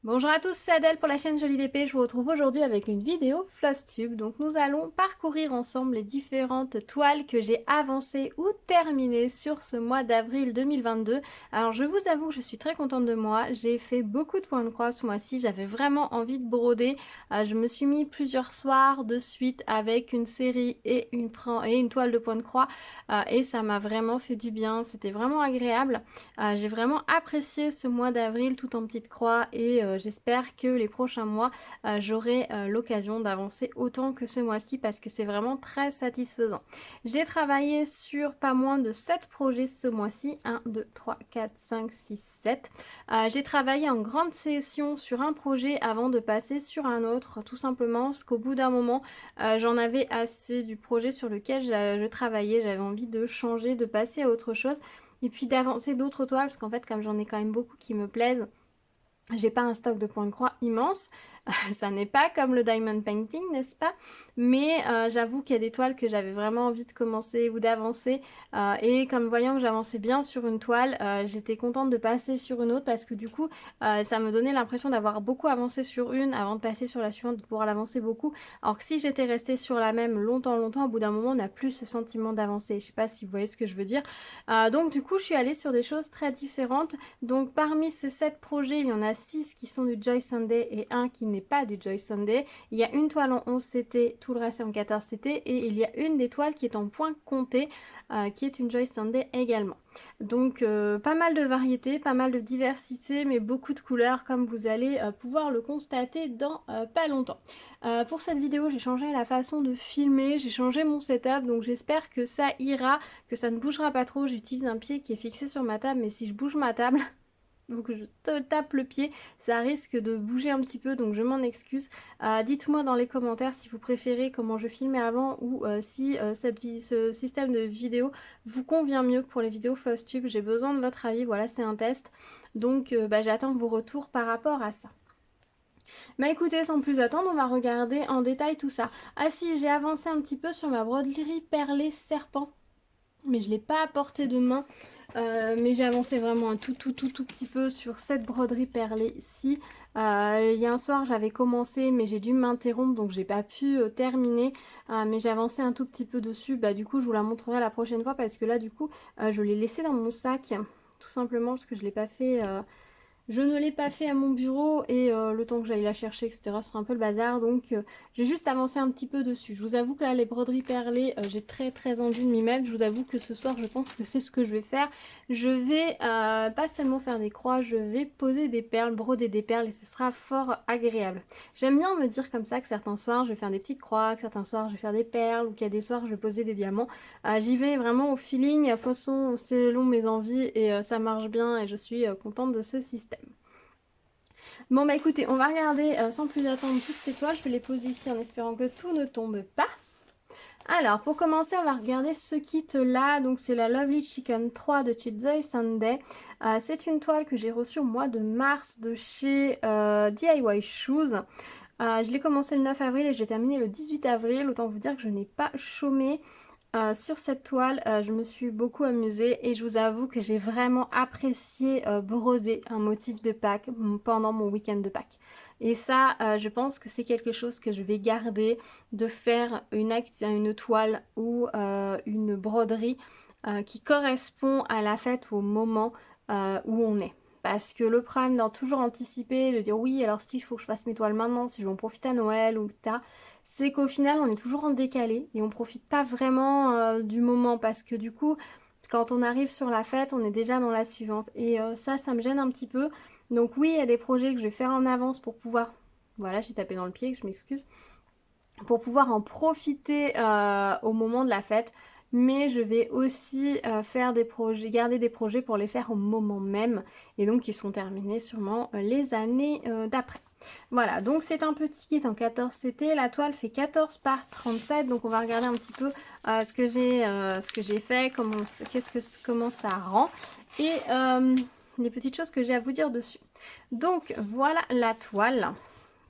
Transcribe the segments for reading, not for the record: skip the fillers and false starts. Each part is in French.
Bonjour à tous, c'est Adèle pour la chaîne Jolie d'Épée. Je vous retrouve aujourd'hui avec une vidéo Flosstube. Donc nous allons parcourir ensemble les différentes toiles que j'ai avancées ou terminées sur ce mois d'avril 2022. Alors je vous avoue que je suis très contente de moi. J'ai fait beaucoup de points de croix ce mois-ci. J'avais vraiment envie de broder. Je me suis mis plusieurs soirs de suite avec une série et une toile de points de croix. Et ça m'a vraiment fait du bien. C'était vraiment agréable. J'ai vraiment apprécié ce mois d'avril tout en petite croix et j'espère que les prochains mois j'aurai l'occasion d'avancer autant que ce mois-ci parce que c'est vraiment très satisfaisant. J'ai travaillé sur pas moins de 7 projets ce mois-ci, 1, 2, 3, 4, 5, 6, 7. J'ai travaillé en grande session sur un projet avant de passer sur un autre, tout simplement parce qu'au bout d'un moment j'en avais assez du projet sur lequel je travaillais, j'avais envie de changer, de passer à autre chose et puis d'avancer d'autres toiles parce qu'en fait comme j'en ai quand même beaucoup qui me plaisent, j'ai pas un stock de points de croix immense, ça n'est pas comme le diamond painting, n'est-ce pas? Mais j'avoue qu'il y a des toiles que j'avais vraiment envie de commencer ou d'avancer et comme voyant que j'avançais bien sur une toile, j'étais contente de passer sur une autre parce que du coup ça me donnait l'impression d'avoir beaucoup avancé sur une avant de passer sur la suivante, de pouvoir l'avancer beaucoup. Alors que si j'étais restée sur la même longtemps, au bout d'un moment on n'a plus ce sentiment d'avancer. Je sais pas si vous voyez ce que je veux dire. Donc du coup je suis allée sur des choses très différentes. Donc parmi ces 7 projets, il y en a 6 qui sont du Joy Sunday et un qui n'est pas du Joy Sunday. Il y a une toile en 11 CT, tout le reste est en 14 CT et il y a une des toiles qui est en point compté, qui est une Joy Sunday également. Donc pas mal de variétés, pas mal de diversité, mais beaucoup de couleurs comme vous allez pouvoir le constater dans pas longtemps. Pour cette vidéo, j'ai changé la façon de filmer, j'ai changé mon setup, donc j'espère que ça ira, que ça ne bougera pas trop. J'utilise un pied qui est fixé sur ma table, mais si je bouge ma table, donc je te tape le pied, ça risque de bouger un petit peu, donc je m'en excuse. Dites-moi dans les commentaires si vous préférez comment je filmais avant ou si ce système de vidéo vous convient mieux pour les vidéos Flosstube. J'ai besoin de votre avis, voilà, c'est un test. Donc j'attends vos retours par rapport à ça. Bah écoutez, sans plus attendre, on va regarder en détail tout ça. Ah si, j'ai avancé un petit peu sur ma broderie perlée serpent, mais je ne l'ai pas apporté de main. Mais j'ai avancé vraiment un tout petit peu sur cette broderie perlée ici. Il y a un soir j'avais commencé mais j'ai dû m'interrompre donc j'ai pas pu terminer. Mais j'ai avancé un tout petit peu dessus. Bah du coup je vous la montrerai la prochaine fois parce que là du coup je l'ai laissé dans mon sac. Tout simplement parce que je l'ai pas fait... Je ne l'ai pas fait à mon bureau et le temps que j'aille la chercher, etc., ce sera un peu le bazar. Donc j'ai juste avancé un petit peu dessus. Je vous avoue que là, les broderies perlées, j'ai très envie de m'y mettre. Je vous avoue que ce soir, je pense que c'est ce que je vais faire. Je vais pas seulement faire des croix, je vais poser des perles, broder des perles et ce sera fort agréable. J'aime bien me dire comme ça que certains soirs, je vais faire des petites croix, que certains soirs, je vais faire des perles ou qu'il y a des soirs, je vais poser des diamants. J'y vais vraiment au feeling, à façon selon mes envies et ça marche bien et je suis contente de ce système. Bon bah écoutez, on va regarder sans plus attendre toutes ces toiles. Je vais les poser ici en espérant que tout ne tombe pas. Alors pour commencer, on va regarder ce kit là. Donc c'est la Lovely Chicken 3 de chez Joy Sunday. C'est une toile que j'ai reçue au mois de mars de chez DIY Shoes. Je l'ai commencé le 9 avril et j'ai terminé le 18 avril. Autant vous dire que je n'ai pas chômé. Sur cette toile, je me suis beaucoup amusée et je vous avoue que j'ai vraiment apprécié broder un motif de Pâques pendant mon week-end de Pâques. Et ça, je pense que c'est quelque chose que je vais garder, de faire une toile ou une broderie qui correspond à la fête ou au moment où on est. Parce que le problème d'en toujours anticiper, de dire oui, alors si il faut que je fasse mes toiles maintenant, si je veux en profiter à Noël ou ta, c'est qu'au final on est toujours en décalé et on profite pas vraiment du moment parce que du coup quand on arrive sur la fête on est déjà dans la suivante et ça me gêne un petit peu. Donc oui, il y a des projets que je vais faire en avance pour pouvoir, voilà, j'ai tapé dans le pied, je m'excuse, pour pouvoir en profiter au moment de la fête. Mais je vais aussi faire des projets, garder des projets pour les faire au moment même. Et donc ils seront terminés sûrement les années d'après. Voilà, donc c'est un petit kit en 14 CT. La toile fait 14 par 37. Donc on va regarder un petit peu ce que j'ai fait, comment ça rend. Et les petites choses que j'ai à vous dire dessus. Donc voilà la toile.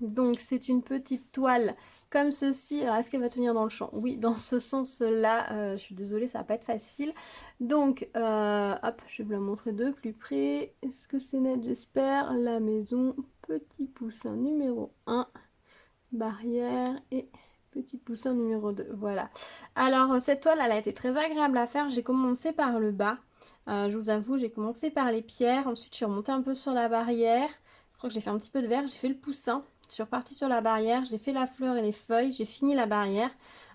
Donc c'est une petite toile comme ceci. Alors est-ce qu'elle va tenir dans le champ? Oui, dans ce sens-là. Je suis désolée, ça va pas être facile. Donc hop, je vais vous la montrer de plus près. Est-ce que c'est net? J'espère. La maison, petit poussin numéro 1, barrière et petit poussin numéro 2. Voilà. Alors cette toile, elle a été très agréable à faire. J'ai commencé par le bas. Je vous avoue, j'ai commencé par les pierres. Ensuite, je suis remontée un peu sur la barrière. Je crois que j'ai fait un petit peu de vert. J'ai fait le poussin. Je suis repartie sur la barrière. J'ai fait la fleur et les feuilles. J'ai fini la barrière.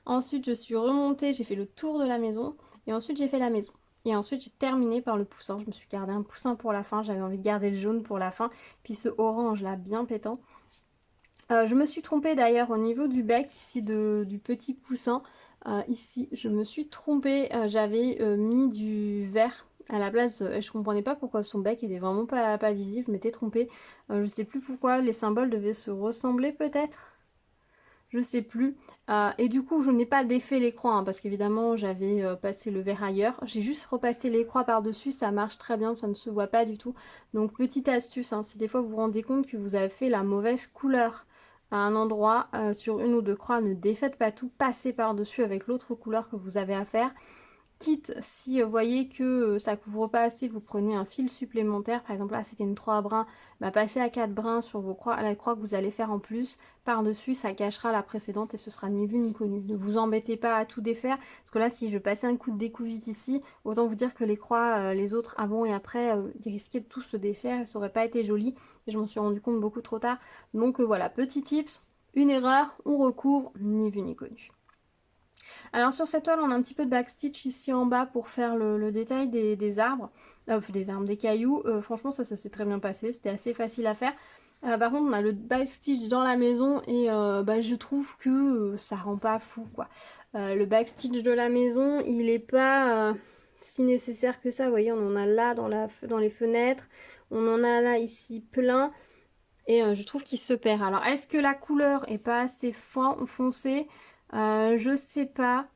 Ensuite, je suis remontée. J'ai fait le tour de la maison. Et ensuite, j'ai fait la maison. Et ensuite, j'ai terminé par le poussin. Je me suis gardé un poussin pour la fin. J'avais envie de garder le jaune pour la fin. Puis ce orange là, bien pétant. Je me suis trompée d'ailleurs au niveau du bec ici du petit poussin. Ici, je me suis trompée. J'avais mis du vert à la place. Et je comprenais pas pourquoi son bec était vraiment pas visible. Je m'étais trompée. Je sais plus pourquoi. Les symboles devaient se ressembler peut-être. Je sais plus. Et du coup, je n'ai pas défait les croix, hein, parce qu'évidemment, j'avais passé le vert ailleurs. J'ai juste repassé les croix par-dessus, ça marche très bien, ça ne se voit pas du tout. Donc, petite astuce, hein, si des fois vous vous rendez compte que vous avez fait la mauvaise couleur à un endroit, sur une ou deux croix, ne défaites pas tout, passez par-dessus avec l'autre couleur que vous avez à faire. Quitte, si vous voyez que ça couvre pas assez, vous prenez un fil supplémentaire. Par exemple, là, c'était une 3 brins. Bah, passez à 4 brins sur vos croix, la croix que vous allez faire en plus. Par-dessus, ça cachera la précédente et ce sera ni vu ni connu. Ne vous embêtez pas à tout défaire. Parce que là, si je passais un coup de découvite ici, autant vous dire que les croix, les autres avant et après, ils risquaient de tous se défaire. Ça aurait pas été joli. Et je m'en suis rendu compte beaucoup trop tard. Donc voilà, petit tips. Une erreur, on recouvre, ni vu ni connu. Alors sur cette toile, on a un petit peu de backstitch ici en bas pour faire le détail des arbres, des cailloux. Franchement, ça s'est très bien passé, c'était assez facile à faire. Par contre, on a le backstitch dans la maison et je trouve que ça rend pas fou, quoi. Le backstitch de la maison, il est pas si nécessaire que ça. Vous voyez, on en a là dans les fenêtres, on en a là ici plein. Et je trouve qu'il se perd. Alors, est-ce que la couleur est pas assez foncée? Je sais pas.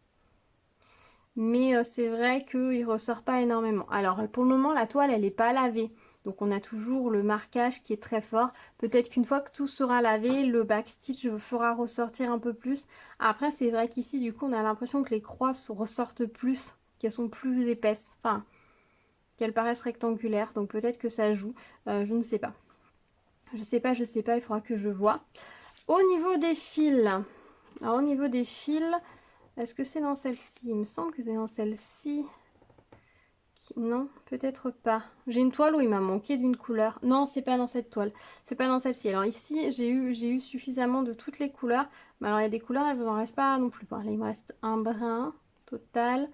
Mais c'est vrai qu'il ressort pas énormément. Alors, pour le moment, la toile, elle n'est pas lavée. Donc, on a toujours le marquage qui est très fort. Peut-être qu'une fois que tout sera lavé, le backstitch fera ressortir un peu plus. Après, c'est vrai qu'ici, du coup, on a l'impression que les croix ressortent plus, qu'elles sont plus épaisses. Enfin, qu'elles paraissent rectangulaires. Donc, peut-être que ça joue. Je ne sais pas. Je sais pas, il faudra que je vois. Au niveau des fils, alors au niveau des fils, est-ce que c'est dans celle-ci? Il me semble que c'est dans celle-ci. Non, peut-être pas. J'ai une toile où il m'a manqué d'une couleur. Non, c'est pas dans cette toile. C'est pas dans celle-ci. Alors ici, j'ai eu suffisamment de toutes les couleurs. Mais alors il y a des couleurs, elles vous en restent pas non plus. Bon, là, il me reste un brin total.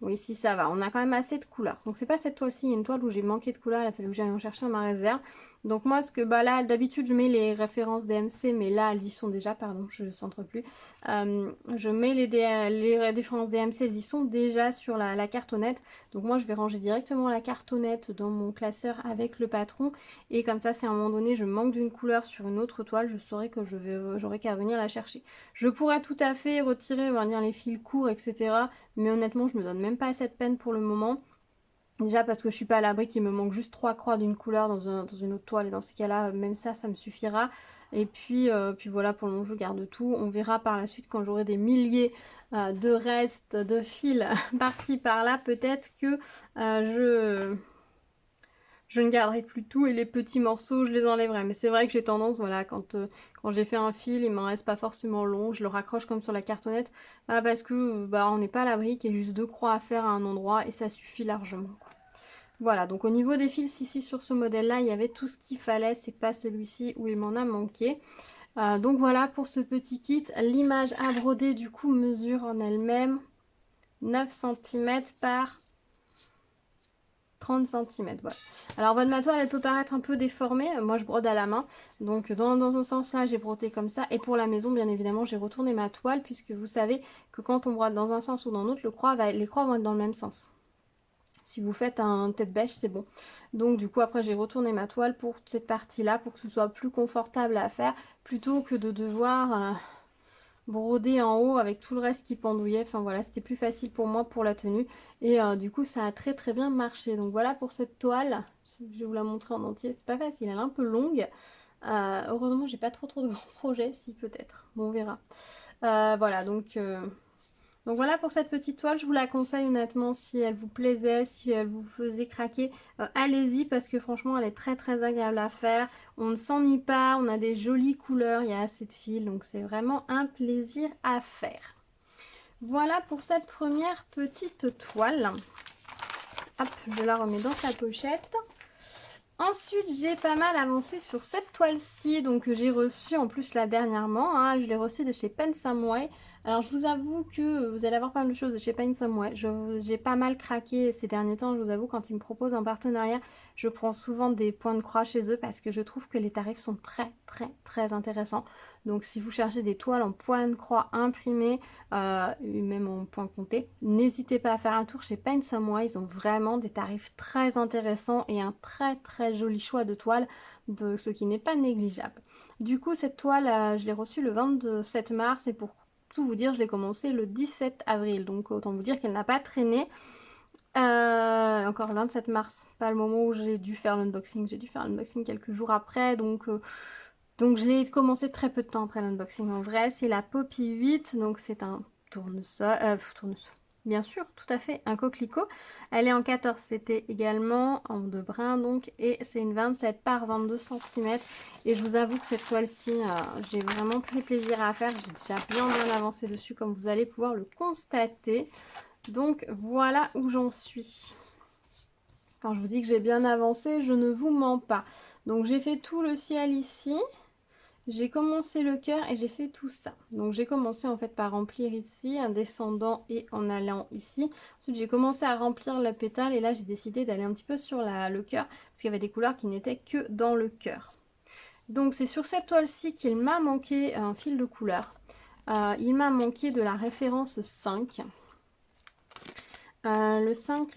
Oui, si ça va. On a quand même assez de couleurs. Donc c'est pas cette toile-ci. Il y a une toile où j'ai manqué de couleurs. Il a fallu que j'aille en chercher dans ma réserve. Donc moi, là, d'habitude, je mets les références DMC, mais là, elles y sont déjà. Pardon, je ne centre plus. Je mets les références DMC, elles y sont déjà sur la cartonnette. Donc moi, je vais ranger directement la cartonnette dans mon classeur avec le patron. Et comme ça, si à un moment donné, je manque d'une couleur sur une autre toile, je saurai que j'aurai qu'à venir la chercher. Je pourrais tout à fait retirer, on va dire, les fils courts, etc. Mais honnêtement, je me donne même pas cette peine pour le moment. Déjà parce que je suis pas à l'abri qu'il me manque juste 3 croix d'une couleur dans une autre toile. Et dans ces cas-là, même ça me suffira. Et puis voilà, pour le moment, je garde tout. On verra par la suite quand j'aurai des milliers de restes de fils par-ci, par-là. Peut-être que je ne garderai plus tout et les petits morceaux, je les enlèverai. Mais c'est vrai que j'ai tendance, voilà, quand j'ai fait un fil, il m'en reste pas forcément long, je le raccroche comme sur la cartonnette, parce que on n'est pas à l'abri, qu'il y ait juste 2 croix à faire à un endroit et ça suffit largement, quoi. Voilà, donc au niveau des fils ici sur ce modèle-là, il y avait tout ce qu'il fallait, c'est pas celui-ci où il m'en a manqué. Donc voilà pour ce petit kit. L'image à broder du coup mesure en elle-même 9 cm par 30 cm, voilà. Alors votre matoile, elle peut paraître un peu déformée. Moi, je brode à la main. Donc dans un sens là, j'ai brodé comme ça. Et pour la maison, bien évidemment, j'ai retourné ma toile. Puisque vous savez que quand on brode dans un sens ou dans l'autre, les croix vont être dans le même sens. Si vous faites un tête bêche, c'est bon. Donc du coup, après, j'ai retourné ma toile pour cette partie-là. Pour que ce soit plus confortable à faire. Plutôt que de devoir broder en haut avec tout le reste qui pendouillait. Enfin voilà, c'était plus facile pour moi pour la tenue. Et du coup, ça a très très bien marché. Donc voilà pour cette toile. Je vais vous la montrer en entier. C'est pas facile, elle est un peu longue. Heureusement, j'ai pas trop de grands projets. Si, peut-être. Bon, on verra. Voilà, donc Donc voilà pour cette petite toile, je vous la conseille honnêtement si elle vous plaisait, si elle vous faisait craquer, allez-y parce que franchement elle est très très agréable à faire. On ne s'ennuie pas, on a des jolies couleurs, il y a assez de fils, donc c'est vraiment un plaisir à faire. Voilà pour cette première petite toile. Hop, je la remets dans sa pochette. Ensuite, j'ai pas mal avancé sur cette toile-ci, donc que j'ai reçue en plus là dernièrement. Hein, je l'ai reçue de chez Pen Some Way. Alors, je vous avoue que vous allez avoir pas mal de choses de chez Pen Some Way. J'ai pas mal craqué ces derniers temps, je vous avoue, quand ils me proposent un partenariat, je prends souvent des points de croix chez eux parce que je trouve que les tarifs sont très très très intéressants. Donc, si vous cherchez des toiles en points de croix imprimés, même en point compté, n'hésitez pas à faire un tour chez Paint Some Way, ils ont vraiment des tarifs très intéressants et un très très joli choix de toile, de ce qui n'est pas négligeable. Du coup cette toile, je l'ai reçue le 27 mars et pour tout vous dire je l'ai commencé le 17 avril, donc autant vous dire qu'elle n'a pas traîné. Encore le 27 mars, pas le moment où j'ai dû faire l'unboxing, j'ai dû faire l'unboxing quelques jours après, donc je l'ai commencé très peu de temps après l'unboxing. En vrai, c'est la Poppy 8, donc c'est un tournesol, bien sûr, tout à fait, un coquelicot. Elle est en 14 CT également, en 2 brins donc, et c'est une 27 par 22 cm. Et je vous avoue que cette toile-ci, j'ai vraiment pris plaisir à faire. J'ai déjà bien avancé dessus, comme vous allez pouvoir le constater. Donc voilà où j'en suis. Quand je vous dis que j'ai bien avancé, je ne vous mens pas. Donc j'ai fait tout le ciel ici. J'ai commencé le cœur et j'ai fait tout ça. Donc j'ai commencé en fait par remplir ici, en descendant et en allant ici. Ensuite j'ai commencé à remplir la pétale et là j'ai décidé d'aller un petit peu sur le cœur parce qu'il y avait des couleurs qui n'étaient que dans le cœur. Donc c'est sur cette toile-ci qu'il m'a manqué un fil de couleur. Il m'a manqué de la référence 5. Le 5,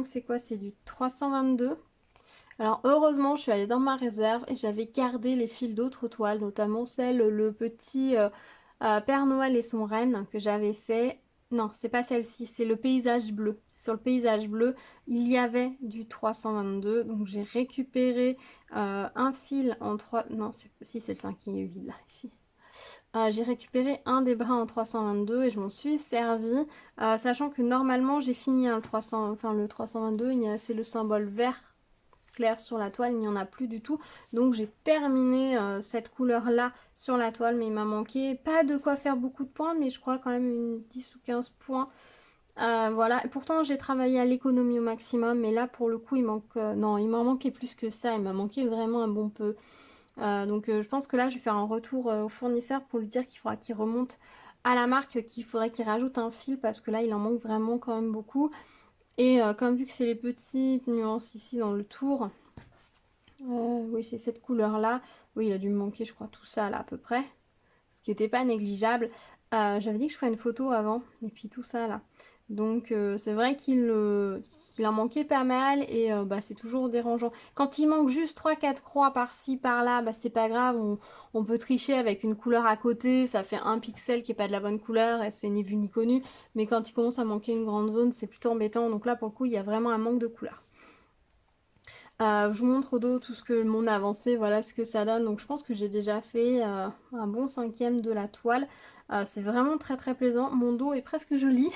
c'est quoi? C'est du 322. Alors heureusement, je suis allée dans ma réserve et j'avais gardé les fils d'autres toiles, notamment le petit Père Noël et son reine que j'avais fait. Non, c'est pas celle-ci, c'est le paysage bleu. Sur le paysage bleu, il y avait du 322, donc j'ai récupéré un fil en 3... Non, si c'est le 5 qui est vide là, ici. J'ai récupéré un des brins en 322 et je m'en suis servi, sachant que normalement j'ai fini le 322, c'est le symbole vert clair sur la toile, il n'y en a plus du tout. Donc j'ai terminé cette couleur là sur la toile, mais il m'a manqué pas de quoi faire beaucoup de points, mais je crois quand même une 10 ou 15 points. Voilà, et pourtant j'ai travaillé à l'économie au maximum, mais là pour le coup il manque, non, il m'en manquait plus que ça, il m'a manqué vraiment un bon peu. Donc je pense que là je vais faire un retour au fournisseur pour lui dire qu'il faudra qu'il remonte à la marque, qu'il faudrait qu'il rajoute un fil parce que là il en manque vraiment quand même beaucoup. Et comme vu que c'est les petites nuances ici dans le tour, oui c'est cette couleur là, oui il a dû me manquer je crois tout ça là à peu près, ce qui n'était pas négligeable. J'avais dit que je ferais une photo avant, et puis tout ça là. Donc c'est vrai qu'il en manquait pas mal et bah, c'est toujours dérangeant. Quand il manque juste 3-4 croix par-ci par-là, bah, c'est pas grave, on peut tricher avec une couleur à côté, ça fait un pixel qui est pas de la bonne couleur et c'est ni vu ni connu. Mais quand il commence à manquer une grande zone, c'est plutôt embêtant. Donc là pour le coup il y a vraiment un manque de couleur. Je vous montre au dos tout ce que mon avancée, voilà ce que ça donne. Donc je pense que j'ai déjà fait un bon 5e de la toile. C'est vraiment très très plaisant. Mon dos est presque joli.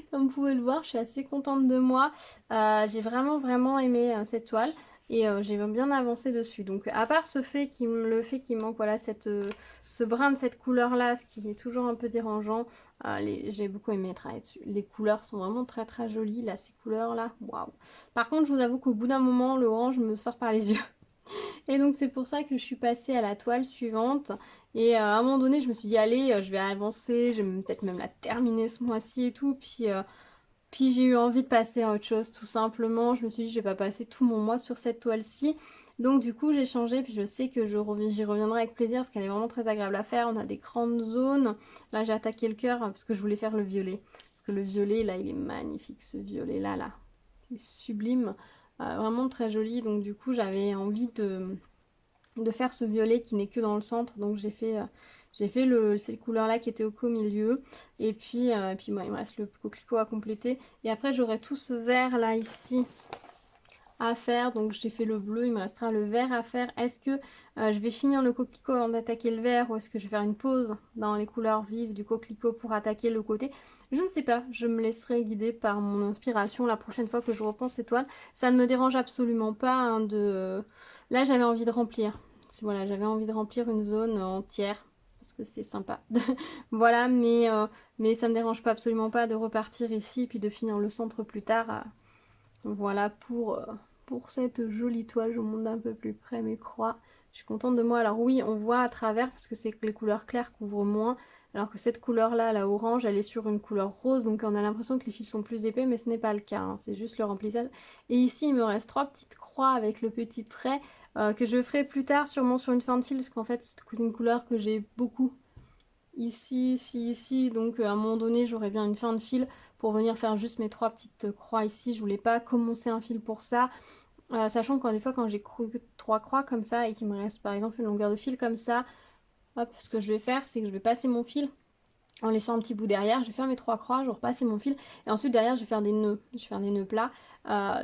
Comme vous pouvez le voir, je suis assez contente de moi. J'ai vraiment aimé cette toile. Et j'ai bien avancé dessus. Donc à part le fait qu'il manque voilà, ce brin de cette couleur là, ce qui est toujours un peu dérangeant, j'ai beaucoup aimé travailler dessus. Les couleurs sont vraiment très très jolies là, ces couleurs là, waouh. Par contre je vous avoue qu'au bout d'un moment le orange me sort par les yeux. Et donc c'est pour ça que je suis passée à la toile suivante. Et à un moment donné je me suis dit allez je vais avancer, je vais peut-être même la terminer ce mois-ci et tout. Puis j'ai eu envie de passer à autre chose tout simplement. Je me suis dit je vais pas passer tout mon mois sur cette toile-ci. Donc du coup j'ai changé, puis je sais que j'y reviendrai avec plaisir parce qu'elle est vraiment très agréable à faire. On a des grandes zones. Là j'ai attaqué le cœur parce que je voulais faire le violet. Parce que le violet là il est magnifique, ce violet là. Il est sublime. Vraiment très joli. Donc du coup j'avais envie de faire ce violet qui n'est que dans le centre. Donc j'ai fait cette couleur là qui était au milieu, et puis bon, il me reste le coquelicot à compléter, et après j'aurai tout ce vert là ici à faire. Donc j'ai fait le bleu, il me restera le vert à faire. Est-ce que je vais finir le coquelicot avant d'attaquer le vert, ou est-ce que je vais faire une pause dans les couleurs vives du coquelicot pour attaquer le côté? Je ne sais pas, je me laisserai guider par mon inspiration la prochaine fois que je reprends ces toiles. Ça ne me dérange absolument pas hein, de... Là j'avais envie de remplir. Voilà, j'avais envie de remplir une zone entière parce que c'est sympa. Voilà, mais ça ne me dérange pas absolument pas de repartir ici puis de finir le centre plus tard. Voilà pour cette jolie toile. Je vous montre d'un peu plus près mes croix. Je suis contente de moi. Alors oui, on voit à travers parce que c'est que les couleurs claires couvrent moins. Alors que cette couleur-là, la orange, elle est sur une couleur rose. Donc on a l'impression que les fils sont plus épais, mais ce n'est pas le cas. Hein, c'est juste le remplissage. Et ici, il me reste 3 petites croix avec le petit trait que je ferai plus tard, sûrement sur une fin de fil. Parce qu'en fait, c'est une couleur que j'ai beaucoup. Ici, ici, ici. Donc à un moment donné, j'aurai bien une fin de fil pour venir faire juste mes 3 petites croix ici. Je voulais pas commencer un fil pour ça. Sachant que des fois quand j'ai 3 croix comme ça et qu'il me reste par exemple une longueur de fil comme ça, hop, ce que je vais faire c'est que je vais passer mon fil en laissant un petit bout derrière, je vais faire mes 3 croix, je vais repasser mon fil et ensuite derrière je vais faire des nœuds, je vais faire des nœuds plats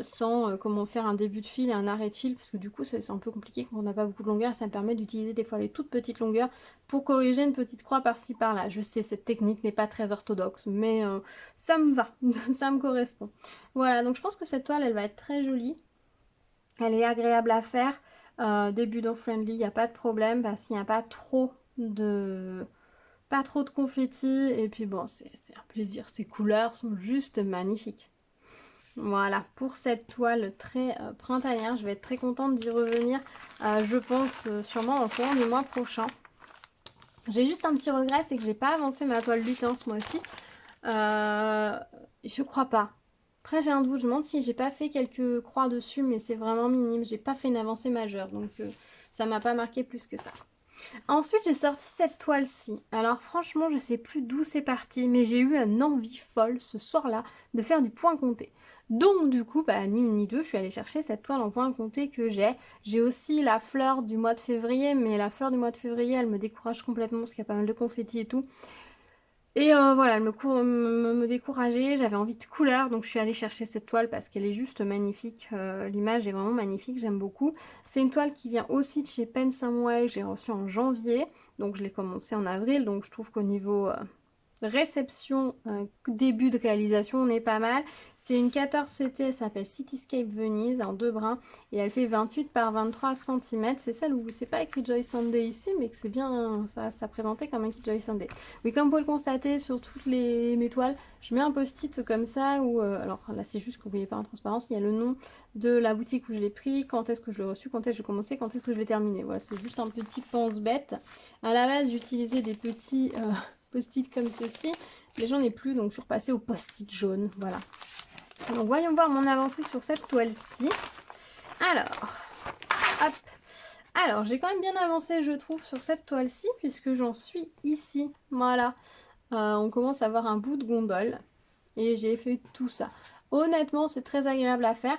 sans comment faire un début de fil et un arrêt de fil parce que du coup c'est un peu compliqué quand on n'a pas beaucoup de longueur, ça me permet d'utiliser des fois des toutes petites longueurs pour corriger une petite croix par-ci par-là. Je sais cette technique n'est pas très orthodoxe mais ça me va, ça me correspond. Voilà donc je pense que cette toile elle va être très jolie. Elle est agréable à faire. Début dans Friendly, il n'y a pas de problème parce qu'il n'y a pas trop de confetti. Et puis bon, c'est un plaisir. Ces couleurs sont juste magnifiques. Voilà, pour cette toile très printanière, je vais être très contente d'y revenir. Je pense sûrement en courant du mois prochain. J'ai juste un petit regret, c'est que j'ai pas avancé ma toile lutin ce mois-ci. Je crois pas. Après j'ai un doute, je me demande si j'ai pas fait quelques croix dessus, mais c'est vraiment minime. J'ai pas fait une avancée majeure, donc ça m'a pas marqué plus que ça. Ensuite j'ai sorti cette toile-ci. Alors franchement je sais plus d'où c'est parti, mais j'ai eu une envie folle ce soir-là de faire du point compté. Donc du coup, bah, ni une ni deux, je suis allée chercher cette toile en point compté que j'ai. J'ai aussi la fleur du mois de février, mais la fleur du mois de février elle me décourage complètement parce qu'il y a pas mal de confettis et tout. Et voilà, elle me décourageait, j'avais envie de couleur, donc je suis allée chercher cette toile parce qu'elle est juste magnifique. L'image est vraiment magnifique, j'aime beaucoup. C'est une toile qui vient aussi de chez Pen Some Way, j'ai reçu en janvier, donc je l'ai commencé en avril, donc je trouve qu'au niveau réception, début de réalisation, on est pas mal. C'est une 14 CT, elle s'appelle Cityscape Venise en 2 brins et elle fait 28 par 23 cm. C'est celle où c'est pas écrit Joy Sunday ici, mais que c'est bien, ça présentait comme un kit Joy Sunday. Oui, comme vous pouvez le constater sur toutes mes toiles, je mets un post-it comme ça où, alors là c'est juste que vous voyez pas en transparence, il y a le nom de la boutique où je l'ai pris, quand est-ce que je l'ai reçu, quand est-ce que j'ai commencé, quand est-ce que je l'ai terminé. Voilà, c'est juste un petit pense-bête. À la base, j'utilisais des petits post-it comme ceci, mais j'en ai plus, donc je suis repassée au post-it jaune. Voilà. Donc voyons voir mon avancée sur cette toile-ci. Alors, hop. Alors, j'ai quand même bien avancé, je trouve, sur cette toile-ci, puisque j'en suis ici. Voilà. On commence à avoir un bout de gondole. Et j'ai fait tout ça. Honnêtement, c'est très agréable à faire.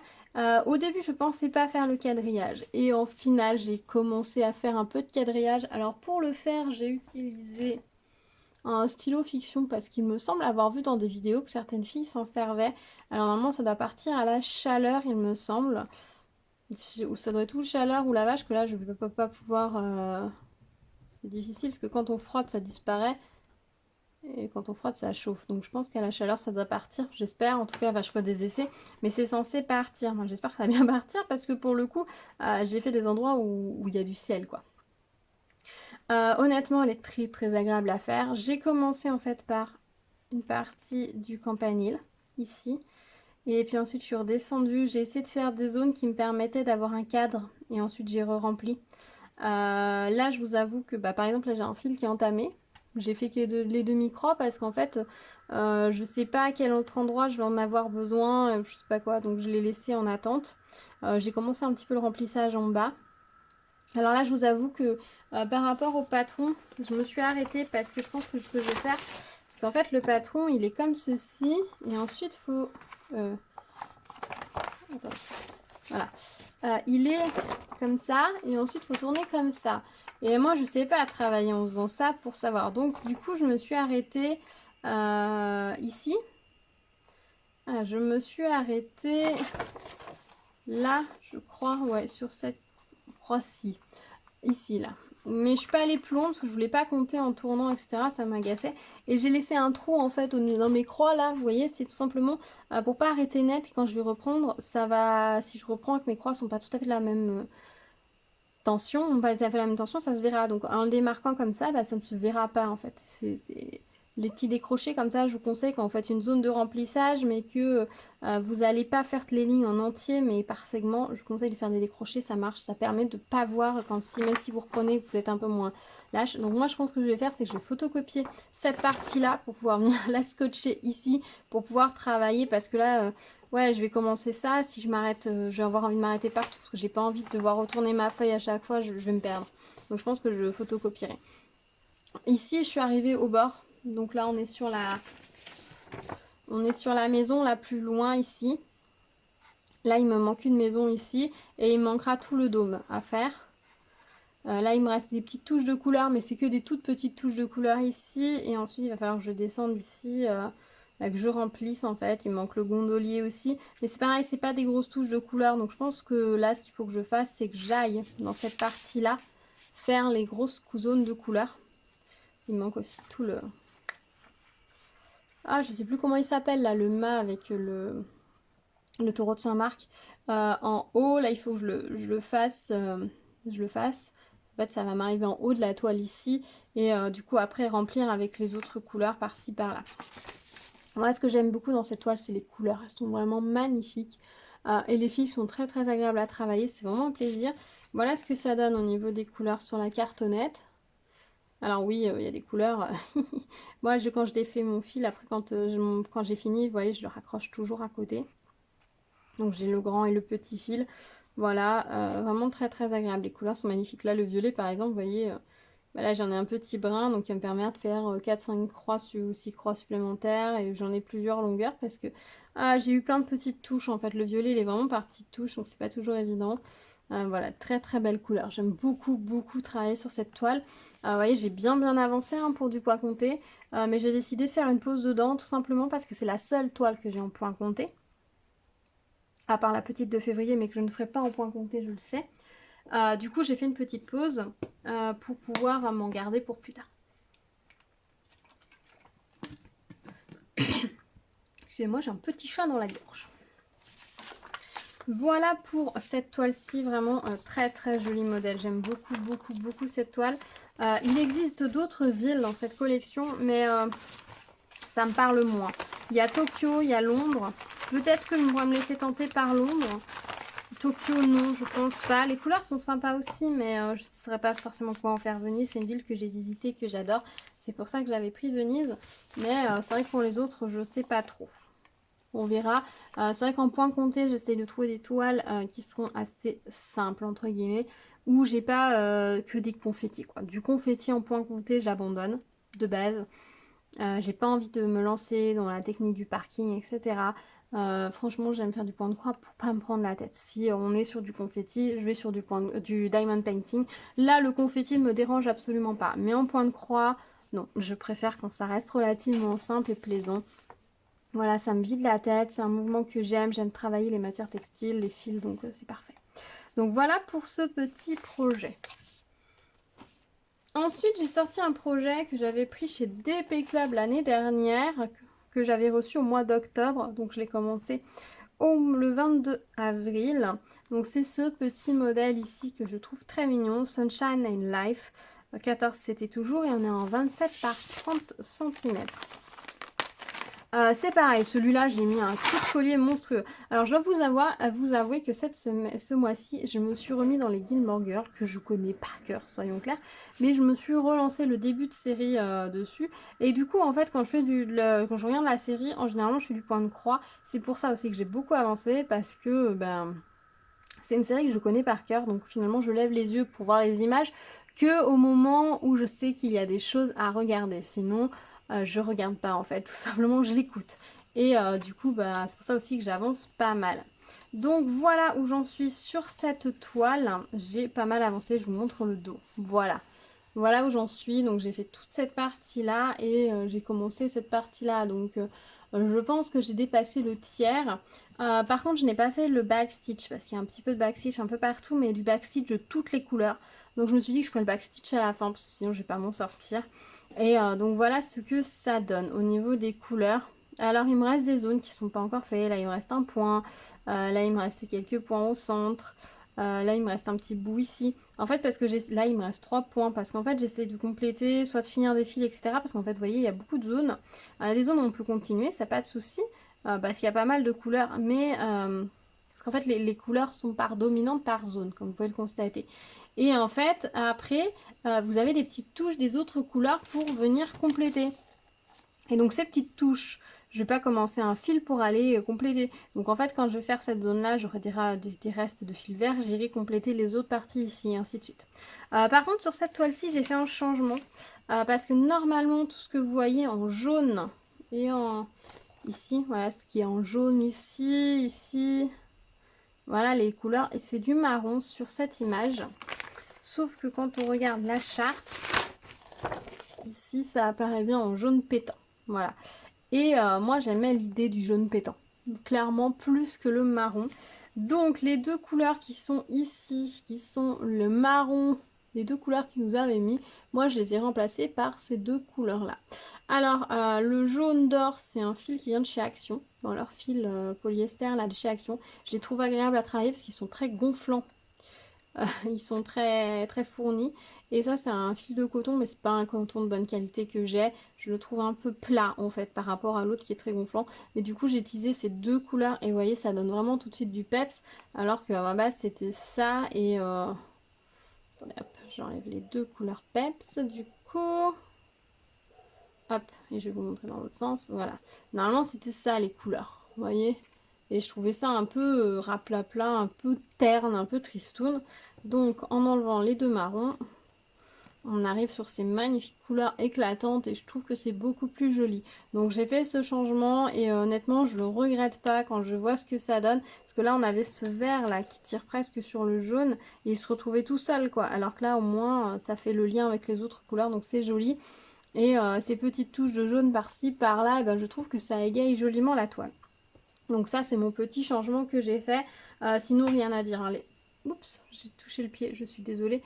Au début, je pensais pas faire le quadrillage. Et en final, j'ai commencé à faire un peu de quadrillage. Alors, pour le faire, j'ai utilisé un stylo fiction parce qu'il me semble avoir vu dans des vidéos que certaines filles s'en servaient. Alors, normalement, ça doit partir à la chaleur, il me semble. Ou ça doit être ou chaleur ou lavage, que là, je ne vais pas pouvoir... C'est difficile parce que quand on frotte, ça disparaît. Et quand on frotte, ça chauffe. Donc je pense qu'à la chaleur, ça doit partir. J'espère. En tout cas, je ferai des essais. Mais c'est censé partir. Moi, j'espère que ça va bien partir parce que pour le coup, j'ai fait des endroits où il y a du ciel, quoi. Honnêtement, elle est très très agréable à faire. J'ai commencé en fait par une partie du campanile, ici. Et puis ensuite, je suis redescendue. J'ai essayé de faire des zones qui me permettaient d'avoir un cadre. Et ensuite, j'ai re-rempli. Là, je vous avoue que, par exemple, là, j'ai un fil qui est entamé. J'ai fait que les demi-croix parce qu'en fait, je sais pas à quel autre endroit je vais en avoir besoin, je sais pas quoi, donc je l'ai laissé en attente. J'ai commencé un petit peu le remplissage en bas. Alors là, je vous avoue que par rapport au patron, je me suis arrêtée parce que je pense que ce que je vais faire, c'est qu'en fait, le patron, il est comme ceci, et ensuite, il faut... Attends. Voilà. Il est comme ça, et ensuite, il faut tourner comme ça. Et moi, je sais pas travailler en faisant ça pour savoir. Donc, du coup, je me suis arrêtée ici. Je me suis arrêtée là, je crois, ouais, sur cette croix-ci, ici, là. Mais je suis pas allée plus loin parce que je voulais pas compter en tournant, etc. Ça m'agaçait. Et j'ai laissé un trou en fait dans mes croix là. Vous voyez, c'est tout simplement pour pas arrêter net. Et quand je vais reprendre, ça va. Si je reprends que mes croix sont pas tout à fait de la même tension, pas tout à fait la même tension, ça se verra. Donc en le démarquant comme ça, bah, ça ne se verra pas en fait. Les petits décrochés comme ça, je vous conseille quand vous faites une zone de remplissage, mais que vous n'allez pas faire les lignes en entier, mais par segment, je vous conseille de faire des décrochés, ça marche, ça permet de ne pas voir quand même si vous reprenez, que vous êtes un peu moins lâche. Donc moi je pense que je vais faire, c'est que je vais photocopier cette partie-là pour pouvoir venir la scotcher ici, pour pouvoir travailler, parce que là, ouais, je vais commencer ça, si je m'arrête, je vais avoir envie de m'arrêter partout, parce que j'ai pas envie de devoir retourner ma feuille à chaque fois, je vais me perdre. Donc je pense que je photocopierai. Ici, je suis arrivée au bord. Donc là, on est sur la maison la plus loin ici. Là, il me manque une maison ici. Et il me manquera tout le dôme à faire. Là, il me reste des petites touches de couleur. Mais c'est que des toutes petites touches de couleur ici. Et ensuite, il va falloir que je descende ici. Là, que je remplisse en fait. Il me manque le gondolier aussi. Mais c'est pareil, c'est pas des grosses touches de couleur. Donc je pense que là, ce qu'il faut que je fasse, c'est que j'aille dans cette partie-là faire les grosses zones de couleur. Il me manque aussi tout le... Ah, je sais plus comment il s'appelle là, le mât avec le taureau de Saint-Marc. En haut, là, il faut que je le fasse. Je le fasse. En fait, ça va m'arriver en haut de la toile ici. Et du coup, après, remplir avec les autres couleurs par-ci, par-là. Moi, ce que j'aime beaucoup dans cette toile, c'est les couleurs. Elles sont vraiment magnifiques. Et les filles sont très, très agréables à travailler. C'est vraiment un plaisir. Voilà ce que ça donne au niveau des couleurs sur la cartonnette. Alors oui, il y a des couleurs. Moi, quand je défais mon fil, après quand j'ai fini, vous voyez, je le raccroche toujours à côté. Donc j'ai le grand et le petit fil. Voilà, vraiment très très agréable. Les couleurs sont magnifiques. Là, le violet, par exemple, vous voyez, bah là j'en ai un petit brin, donc il va me permettre de faire 4-5 croix ou 6 croix supplémentaires. Et j'en ai plusieurs longueurs parce que j'ai eu plein de petites touches. En fait, le violet, il est vraiment par petites touches, donc c'est pas toujours évident. Voilà, très très belle couleur. J'aime beaucoup beaucoup travailler sur cette toile. Vous voyez, j'ai bien avancé hein, pour du point compté. Mais j'ai décidé de faire une pause dedans tout simplement parce que c'est la seule toile que j'ai en point compté. À part la petite de février, mais que je ne ferai pas en point compté, je le sais. Du coup, j'ai fait une petite pause pour pouvoir m'en garder pour plus tard. Excusez-moi, j'ai un petit chat dans la gorge. Voilà pour cette toile-ci, vraiment très très joli modèle. J'aime beaucoup beaucoup beaucoup cette toile. Il existe d'autres villes dans cette collection, mais ça me parle moins. Il y a Tokyo, il y a Londres. Peut-être que je pourrais me laisser tenter par Londres. Tokyo, non, je pense pas. Les couleurs sont sympas aussi, mais je ne saurais pas forcément quoi en faire Venise. C'est une ville que j'ai visitée, que j'adore. C'est pour ça que j'avais pris Venise. Mais c'est vrai que pour les autres, je sais pas trop. On verra. C'est vrai qu'en point compté, j'essaie de trouver des toiles qui seront assez simples, entre guillemets, où j'ai pas que des confettis, quoi. Du confetti en point compté, j'abandonne de base. J'ai pas envie de me lancer dans la technique du parking, etc. Franchement, j'aime faire du point de croix pour pas me prendre la tête. Si on est sur du confetti, je vais sur du diamond painting. Là, le confetti ne me dérange absolument pas. Mais en point de croix, non, je préfère quand ça reste relativement simple et plaisant. Voilà, ça me vide la tête, c'est un mouvement que j'aime travailler les matières textiles, les fils, donc c'est parfait. Donc voilà pour ce petit projet. Ensuite, j'ai sorti un projet que j'avais pris chez DP Club l'année dernière, que j'avais reçu au mois d'octobre, donc je l'ai commencé le 22 avril. Donc c'est ce petit modèle ici que je trouve très mignon, Sunshine and Life, 14 c'était toujours, et on est en 27 par 30 cm. C'est pareil, celui-là j'ai mis un coup de collier monstrueux. Alors je dois vous avouer que ce mois-ci, je me suis remis dans les Gilmore Girls, que je connais par cœur, soyons clairs. Mais je me suis relancé le début de série dessus. Et du coup, en fait, quand je regarde la série, en général, je fais du point de croix. C'est pour ça aussi que j'ai beaucoup avancé, parce que c'est une série que je connais par cœur. Donc finalement, je lève les yeux pour voir les images que au moment où je sais qu'il y a des choses à regarder. Sinon... je regarde pas en fait, tout simplement je l'écoute. Et du coup c'est pour ça aussi que j'avance pas mal. Donc voilà où j'en suis sur cette toile. J'ai pas mal avancé, je vous montre le dos. Voilà. Voilà où j'en suis. Donc j'ai fait toute cette partie là et j'ai commencé cette partie là. Donc Je pense que j'ai dépassé le tiers. Par contre, je n'ai pas fait le backstitch parce qu'il y a un petit peu de backstitch un peu partout, mais du backstitch de toutes les couleurs. Donc je me suis dit que je ferais le backstitch à la fin parce que sinon je vais pas m'en sortir. Et donc voilà ce que ça donne au niveau des couleurs. Alors il me reste des zones qui sont pas encore faites. Là il me reste un point. Là il me reste quelques points au centre. Là il me reste un petit bout ici. En fait parce que là il me reste 3 points. Parce qu'en fait j'essaie de compléter, soit de finir des fils, etc. Parce qu'en fait vous voyez il y a beaucoup de zones. Des zones où on peut continuer, ça pas de souci. Parce qu'il y a pas mal de couleurs. Mais parce qu'en fait les couleurs sont par dominante par zone, comme vous pouvez le constater. Et en fait après vous avez des petites touches des autres couleurs pour venir compléter. Et donc ces petites touches, je vais pas commencer un fil pour aller compléter. Donc en fait quand je vais faire cette zone là, j'aurai des restes de fil vert, j'irai compléter les autres parties ici et ainsi de suite. Par contre sur cette toile-ci j'ai fait un changement. Parce que normalement tout ce que vous voyez en jaune et en ici, voilà ce qui est en jaune ici, voilà les couleurs. Et c'est du marron sur cette image. Sauf que quand on regarde la charte, ici ça apparaît bien en jaune pétant. Voilà. Et moi j'aimais l'idée du jaune pétant. Clairement plus que le marron. Donc les deux couleurs qui sont ici, qui sont le marron, les deux couleurs qu'ils nous avaient mis, moi je les ai remplacées par ces deux couleurs là. Alors le jaune d'or c'est un fil qui vient de chez Action. Dans leur fil polyester là de chez Action. Je les trouve agréables à travailler parce qu'ils sont très gonflants. Ils sont très très fournis. Et ça c'est un fil de coton mais c'est pas un coton de bonne qualité que j'ai. Je le trouve un peu plat en fait par rapport à l'autre qui est très gonflant. Mais du coup j'ai utilisé ces deux couleurs et vous voyez ça donne vraiment tout de suite du peps. Alors qu'à ma base c'était ça et... Attendez hop, j'enlève les deux couleurs peps du coup. Hop, et je vais vous montrer dans l'autre sens. Voilà. Normalement c'était ça les couleurs. Vous voyez ? Et je trouvais ça un peu raplapla, un peu terne, un peu tristoun. Donc en enlevant les deux marrons, on arrive sur ces magnifiques couleurs éclatantes et je trouve que c'est beaucoup plus joli. Donc j'ai fait ce changement et honnêtement je le regrette pas quand je vois ce que ça donne. Parce que là on avait ce vert là qui tire presque sur le jaune et il se retrouvait tout seul quoi. Alors que là au moins ça fait le lien avec les autres couleurs donc c'est joli. Et ces petites touches de jaune par-ci par-là, et ben, je trouve que ça égaye joliment la toile. Donc ça c'est mon petit changement que j'ai fait. Sinon rien à dire. Hein. Oups, j'ai touché le pied, je suis désolée.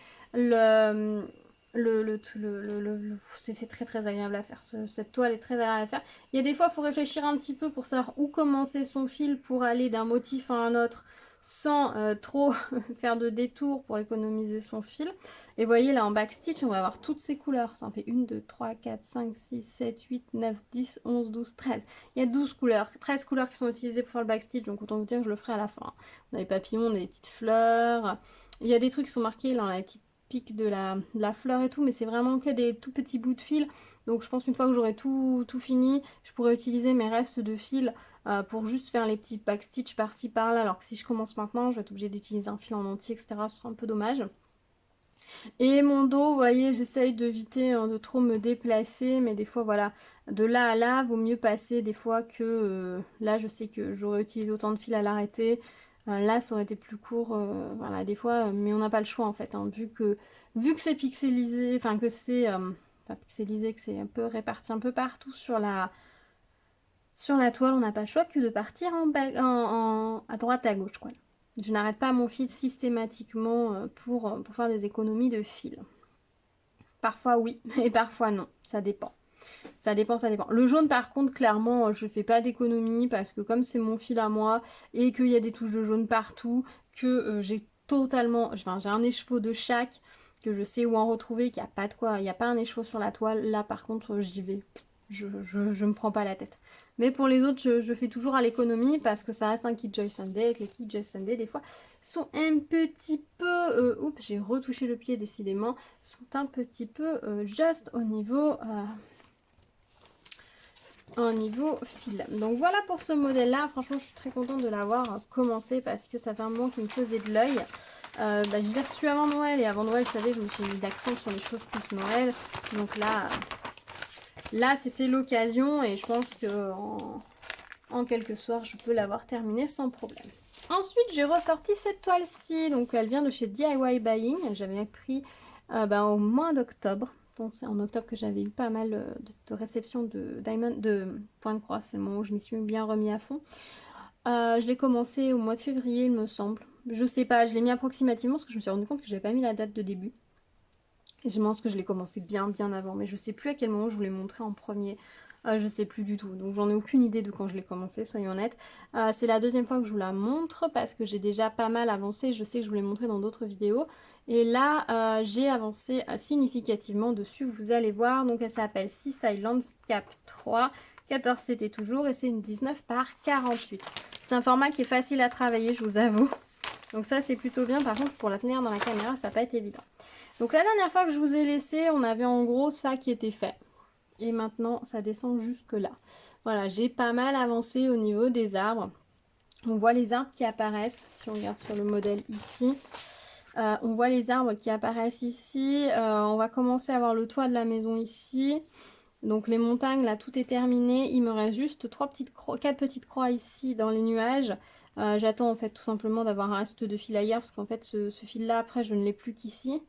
C'est très très agréable à faire. Cette toile est très agréable à faire. Il y a des fois il faut réfléchir un petit peu pour savoir où commencer son fil pour aller d'un motif à un autre sans trop faire de détours pour économiser son fil. Et vous voyez là en backstitch on va avoir toutes ces couleurs. Ça en fait 1, 2, 3, 4, 5, 6, 7, 8, 9, 10, 11, 12, 13. Il y a 12 couleurs, 13 couleurs qui sont utilisées pour faire le backstitch. Donc autant vous dire que je le ferai à la fin. On a les papillons, on a des petites fleurs. Il y a des trucs qui sont marqués là, on a les petites piques de la fleur et tout. Mais c'est vraiment que des tout petits bouts de fil. Donc je pense qu'une fois que j'aurai tout fini, je pourrais utiliser mes restes de fil pour juste faire les petits backstitch par-ci par-là. Alors que si je commence maintenant, je vais être obligée d'utiliser un fil en entier, etc. Ce sera un peu dommage. Et mon dos, vous voyez, j'essaye d'éviter de trop me déplacer. Mais des fois, voilà, de là à là, vaut mieux passer des fois que... là, je sais que j'aurais utilisé autant de fil à l'arrêter. Là, ça aurait été plus court. Voilà, des fois, mais on n'a pas le choix en fait. Hein, vu que c'est pixelisé, enfin que c'est... pas pixelisé, que c'est un peu réparti un peu partout sur la toile, on n'a pas le choix que de partir à droite à gauche, quoi. Je n'arrête pas mon fil systématiquement pour faire des économies de fil. Parfois oui, et parfois non, ça dépend. Ça dépend, ça dépend. Le jaune par contre, clairement, je fais pas d'économie parce que comme c'est mon fil à moi et qu'il y a des touches de jaune partout, que j'ai totalement... Enfin, j'ai un écheveau de chaque, que je sais où en retrouver, qu'il n'y a pas de quoi, il n'y a pas un écheveau sur la toile. Là par contre, j'y vais. Je me prends pas la tête. Mais pour les autres, je fais toujours à l'économie parce que ça reste un kit Joy Sunday. Avec les kits Joy Sunday, des fois, sont un petit peu... oups, j'ai retouché le pied décidément. Sont un petit peu juste au niveau fil. Donc voilà pour ce modèle là. Franchement je suis très contente de l'avoir commencé parce que ça fait un moment qu'il me faisait de l'œil. Je l'ai reçu avant Noël et avant Noël vous savez je me suis mis d'accent sur les choses plus Noël. Donc là c'était l'occasion et je pense que en quelques soirs je peux l'avoir terminé sans problème. Ensuite j'ai ressorti cette toile ci, donc elle vient de chez DIY Buying. J'avais pris au mois d'octobre. pourtant c'est en octobre que j'avais eu pas mal de réceptions de Diamond, de Point de Croix, c'est le moment où je m'y suis bien remis à fond. Je l'ai commencé au mois de février il me semble. Je sais pas, je l'ai mis approximativement parce que je me suis rendu compte que j'avais pas mis la date de début. Et je pense que je l'ai commencé bien avant, mais je sais plus à quel moment je vous l'ai montré en premier. Je sais plus du tout, donc j'en ai aucune idée de quand je l'ai commencé, soyons honnêtes. C'est la deuxième fois que je vous la montre parce que j'ai déjà pas mal avancé, je sais que je vous l'ai montré dans d'autres vidéos. Et là, j'ai avancé significativement dessus, vous allez voir. Donc elle s'appelle Seaside Landscape 3, 14 CT toujours, et c'est une 19 par 48. C'est un format qui est facile à travailler, je vous avoue. Donc ça c'est plutôt bien, par contre pour la tenir dans la caméra ça va pas être évident. Donc la dernière fois que je vous ai laissé, on avait en gros ça qui était fait. Et maintenant, ça descend jusque là. Voilà, j'ai pas mal avancé au niveau des arbres. On voit les arbres qui apparaissent, si on regarde sur le modèle ici. On voit les arbres qui apparaissent ici. On va commencer à voir le toit de la maison ici. Donc les montagnes, là, tout est terminé. Il me reste juste 4 petites croix ici dans les nuages. J'attends en fait tout simplement d'avoir un reste de fil ailleurs parce qu'en fait ce fil-là, après, je ne l'ai plus qu'ici.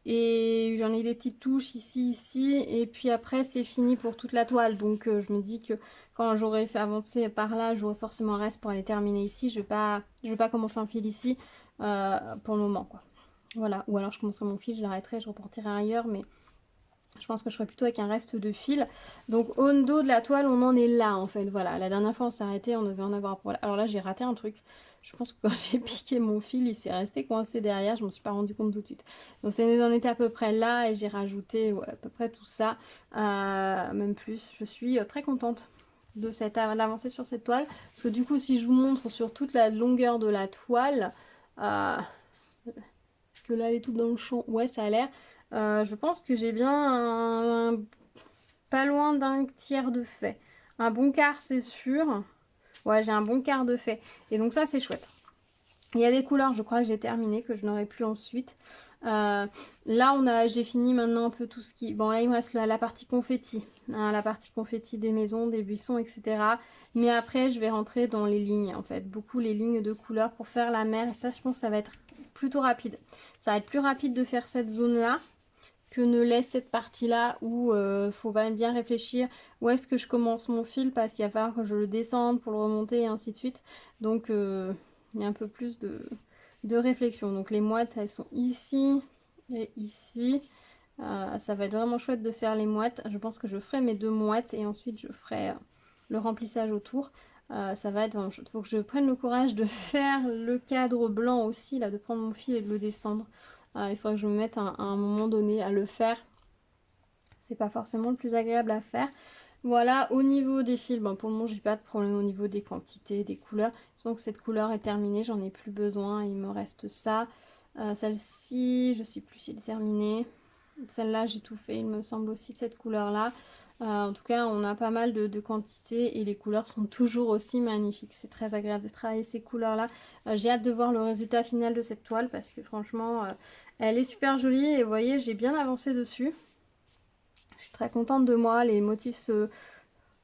Et j'en ai des petites touches ici, et puis après c'est fini pour toute la toile. Donc je me dis que quand j'aurai fait avancer par là, j'aurai forcément un reste pour aller terminer ici. Je vais pas commencer un fil ici pour le moment, quoi. Voilà, ou alors je commencerai mon fil, je l'arrêterai, je repartirai ailleurs, mais je pense que je ferai plutôt avec un reste de fil. Donc au dos de la toile, on en est là en fait. Voilà, la dernière fois on s'est arrêté, on devait en avoir pour là. Alors là j'ai raté un truc. Je pense que quand j'ai piqué mon fil, il s'est resté coincé derrière. Je m'en suis pas rendu compte tout de suite. Donc on en était à peu près là et j'ai rajouté ouais, à peu près tout ça. Même plus. Je suis très contente de l'avancée sur cette toile. Parce que du coup si je vous montre sur toute la longueur de la toile... Est-ce que là elle est toute dans le champ? Ouais, ça a l'air. Je pense que j'ai bien pas loin d'un tiers de fait. Un bon quart, c'est sûr. Ouais, j'ai un bon quart de fait. Et donc ça, c'est chouette. Il y a des couleurs, je crois que j'ai terminé, que je n'aurai plus ensuite. Là, j'ai fini maintenant un peu tout ce qui... Bon, là, il me reste la partie confetti. Hein, la partie confetti des maisons, des buissons, etc. Mais après, je vais rentrer dans les lignes, en fait. Beaucoup les lignes de couleurs pour faire la mer. Et ça, je pense que ça va être plutôt rapide. Ça va être plus rapide de faire cette zone-là que ne laisse cette partie-là où faut bien réfléchir où est-ce que je commence mon fil parce qu'il va falloir que je le descende pour le remonter et ainsi de suite. Donc il y a un peu plus de réflexion. Donc les moittes elles sont ici et ici. Ça va être vraiment chouette de faire les moittes. Je pense que je ferai mes 2 moittes et ensuite je ferai le remplissage autour. Ça va être vraiment chouette. Faut que je prenne le courage de faire le cadre blanc aussi, là, de prendre mon fil et de le descendre. Il faudrait que je me mette à un moment donné à le faire. C'est pas forcément le plus agréable à faire. Voilà, au niveau des fils, bon, pour le moment j'ai pas de problème au niveau des quantités, des couleurs. Donc cette couleur est terminée, j'en ai plus besoin, il me reste ça. Celle-ci, je sais plus si elle est terminée. Celle-là j'ai tout fait, il me semble aussi de cette couleur-là. En tout cas, on a pas mal de quantités et les couleurs sont toujours aussi magnifiques. C'est très agréable de travailler ces couleurs-là. J'ai hâte de voir le résultat final de cette toile parce que franchement, elle est super jolie et vous voyez, j'ai bien avancé dessus. Je suis très contente de moi, les motifs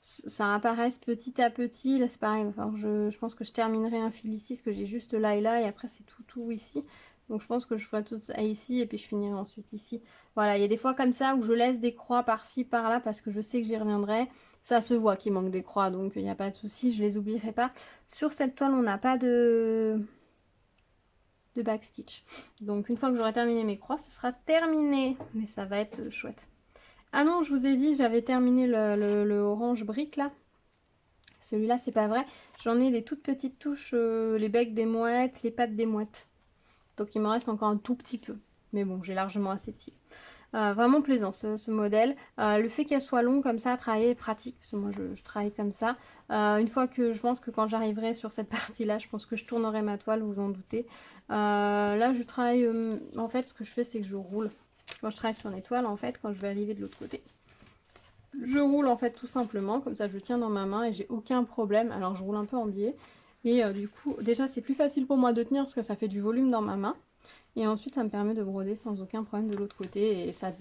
ça apparaissent petit à petit. Là c'est pareil, enfin, je pense que je terminerai un fil ici parce que j'ai juste là et après c'est tout ici. Donc je pense que je ferai tout ça ici et puis je finirai ensuite ici. Voilà, il y a des fois comme ça où je laisse des croix par-ci, par-là parce que je sais que j'y reviendrai. Ça se voit qu'il manque des croix, donc il n'y a pas de souci, je les oublierai pas. Sur cette toile, on n'a pas de backstitch. Donc une fois que j'aurai terminé mes croix, ce sera terminé. Mais ça va être chouette. Ah non, je vous ai dit, j'avais terminé le orange brique là. Celui-là, c'est pas vrai. J'en ai des toutes petites touches, les becs des mouettes, les pattes des mouettes. Donc il me reste encore un tout petit peu. Mais bon, j'ai largement assez de fil. Vraiment plaisant ce modèle. Le fait qu'elle soit longue comme ça à travailler est pratique. Parce que moi je travaille comme ça. Une fois que je pense que quand j'arriverai sur cette partie là, je pense que je tournerai ma toile, vous en doutez. Là je travaille, en fait ce que je fais c'est que je roule. Quand je travaille sur une étoile en fait, quand je vais arriver de l'autre côté. Je roule en fait tout simplement, comme ça je le tiens dans ma main et j'ai aucun problème. Alors je roule un peu en biais. Et du coup déjà c'est plus facile pour moi de tenir parce que ça fait du volume dans ma main. Et ensuite ça me permet de broder sans aucun problème de l'autre côté. Et ça,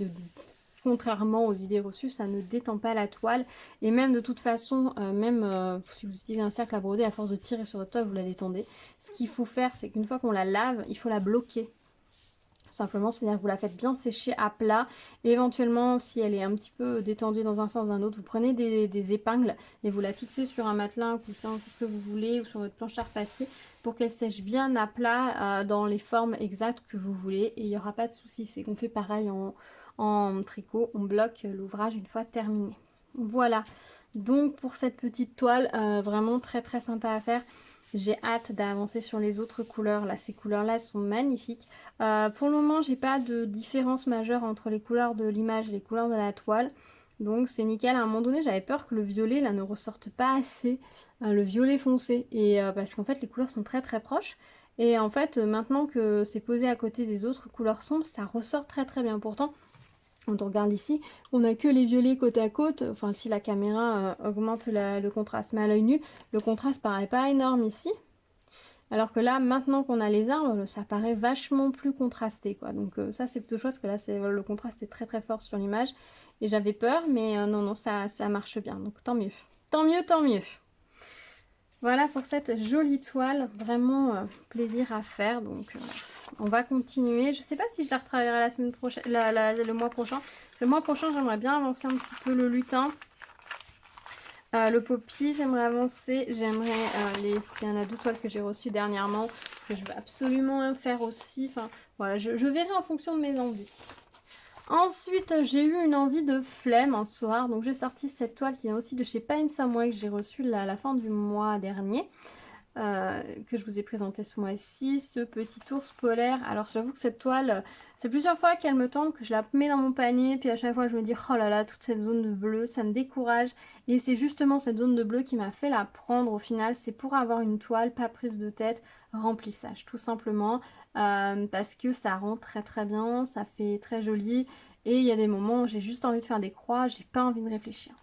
contrairement aux idées reçues, ça ne détend pas la toile. Et même de toute façon, si vous utilisez un cercle à broder, à force de tirer sur votre toile, vous la détendez. Ce qu'il faut faire, c'est qu'une fois qu'on la lave, il faut la bloquer tout simplement, c'est-à-dire que vous la faites bien sécher à plat. Et éventuellement, si elle est un petit peu détendue dans un sens ou dans un autre, vous prenez des épingles et vous la fixez sur un matelas, un coussin, tout ce que vous voulez, ou sur votre planche à repasser, pour qu'elle sèche bien à plat dans les formes exactes que vous voulez. Et il n'y aura pas de souci, c'est qu'on fait pareil en tricot, on bloque l'ouvrage une fois terminé. Voilà, donc pour cette petite toile, vraiment très très sympa à faire. J'ai hâte d'avancer sur les autres couleurs. Là, ces couleurs-là sont magnifiques. Pour le moment, j'ai pas de différence majeure entre les couleurs de l'image et les couleurs de la toile. Donc c'est nickel. À un moment donné, j'avais peur que le violet là ne ressorte pas assez, le violet foncé. Et parce qu'en fait, les couleurs sont très très proches. Et en fait, maintenant que c'est posé à côté des autres couleurs sombres, ça ressort très très bien. Pourtant, quand on regarde ici, on n'a que les violets côte à côte. Enfin, si la caméra augmente le contraste, mais à l'œil nu, le contraste paraît pas énorme ici. Alors que là, maintenant qu'on a les arbres, ça paraît vachement plus contrasté, quoi. Donc ça, c'est plutôt chouette, parce que là, le contraste est très très fort sur l'image. Et j'avais peur, mais non, non, ça marche bien. Donc tant mieux. Tant mieux, tant mieux. Voilà pour cette jolie toile. Vraiment plaisir à faire. Donc on va continuer. Je sais pas si je la retravaillerai la semaine prochaine, le mois prochain. Le mois prochain, j'aimerais bien avancer un petit peu le lutin. Le poppy, j'aimerais avancer. J'aimerais il y en a 2 toiles que j'ai reçues dernièrement, que je veux absolument faire aussi. Enfin, voilà, je verrai en fonction de mes envies. Ensuite, j'ai eu une envie de flemme un soir. Donc, j'ai sorti cette toile qui vient aussi de chez Paint Somewhere, que j'ai reçue à la fin du mois dernier. Que je vous ai présenté ce mois-ci, ce petit ours polaire. Alors j'avoue que cette toile, c'est plusieurs fois qu'elle me tente, que je la mets dans mon panier, puis à chaque fois je me dis oh là là, toute cette zone de bleu, ça me décourage. Et c'est justement cette zone de bleu qui m'a fait la prendre au final. C'est pour avoir une toile, pas prise de tête, remplissage tout simplement, parce que ça rend très très bien, ça fait très joli. Et il y a des moments où j'ai juste envie de faire des croix, j'ai pas envie de réfléchir.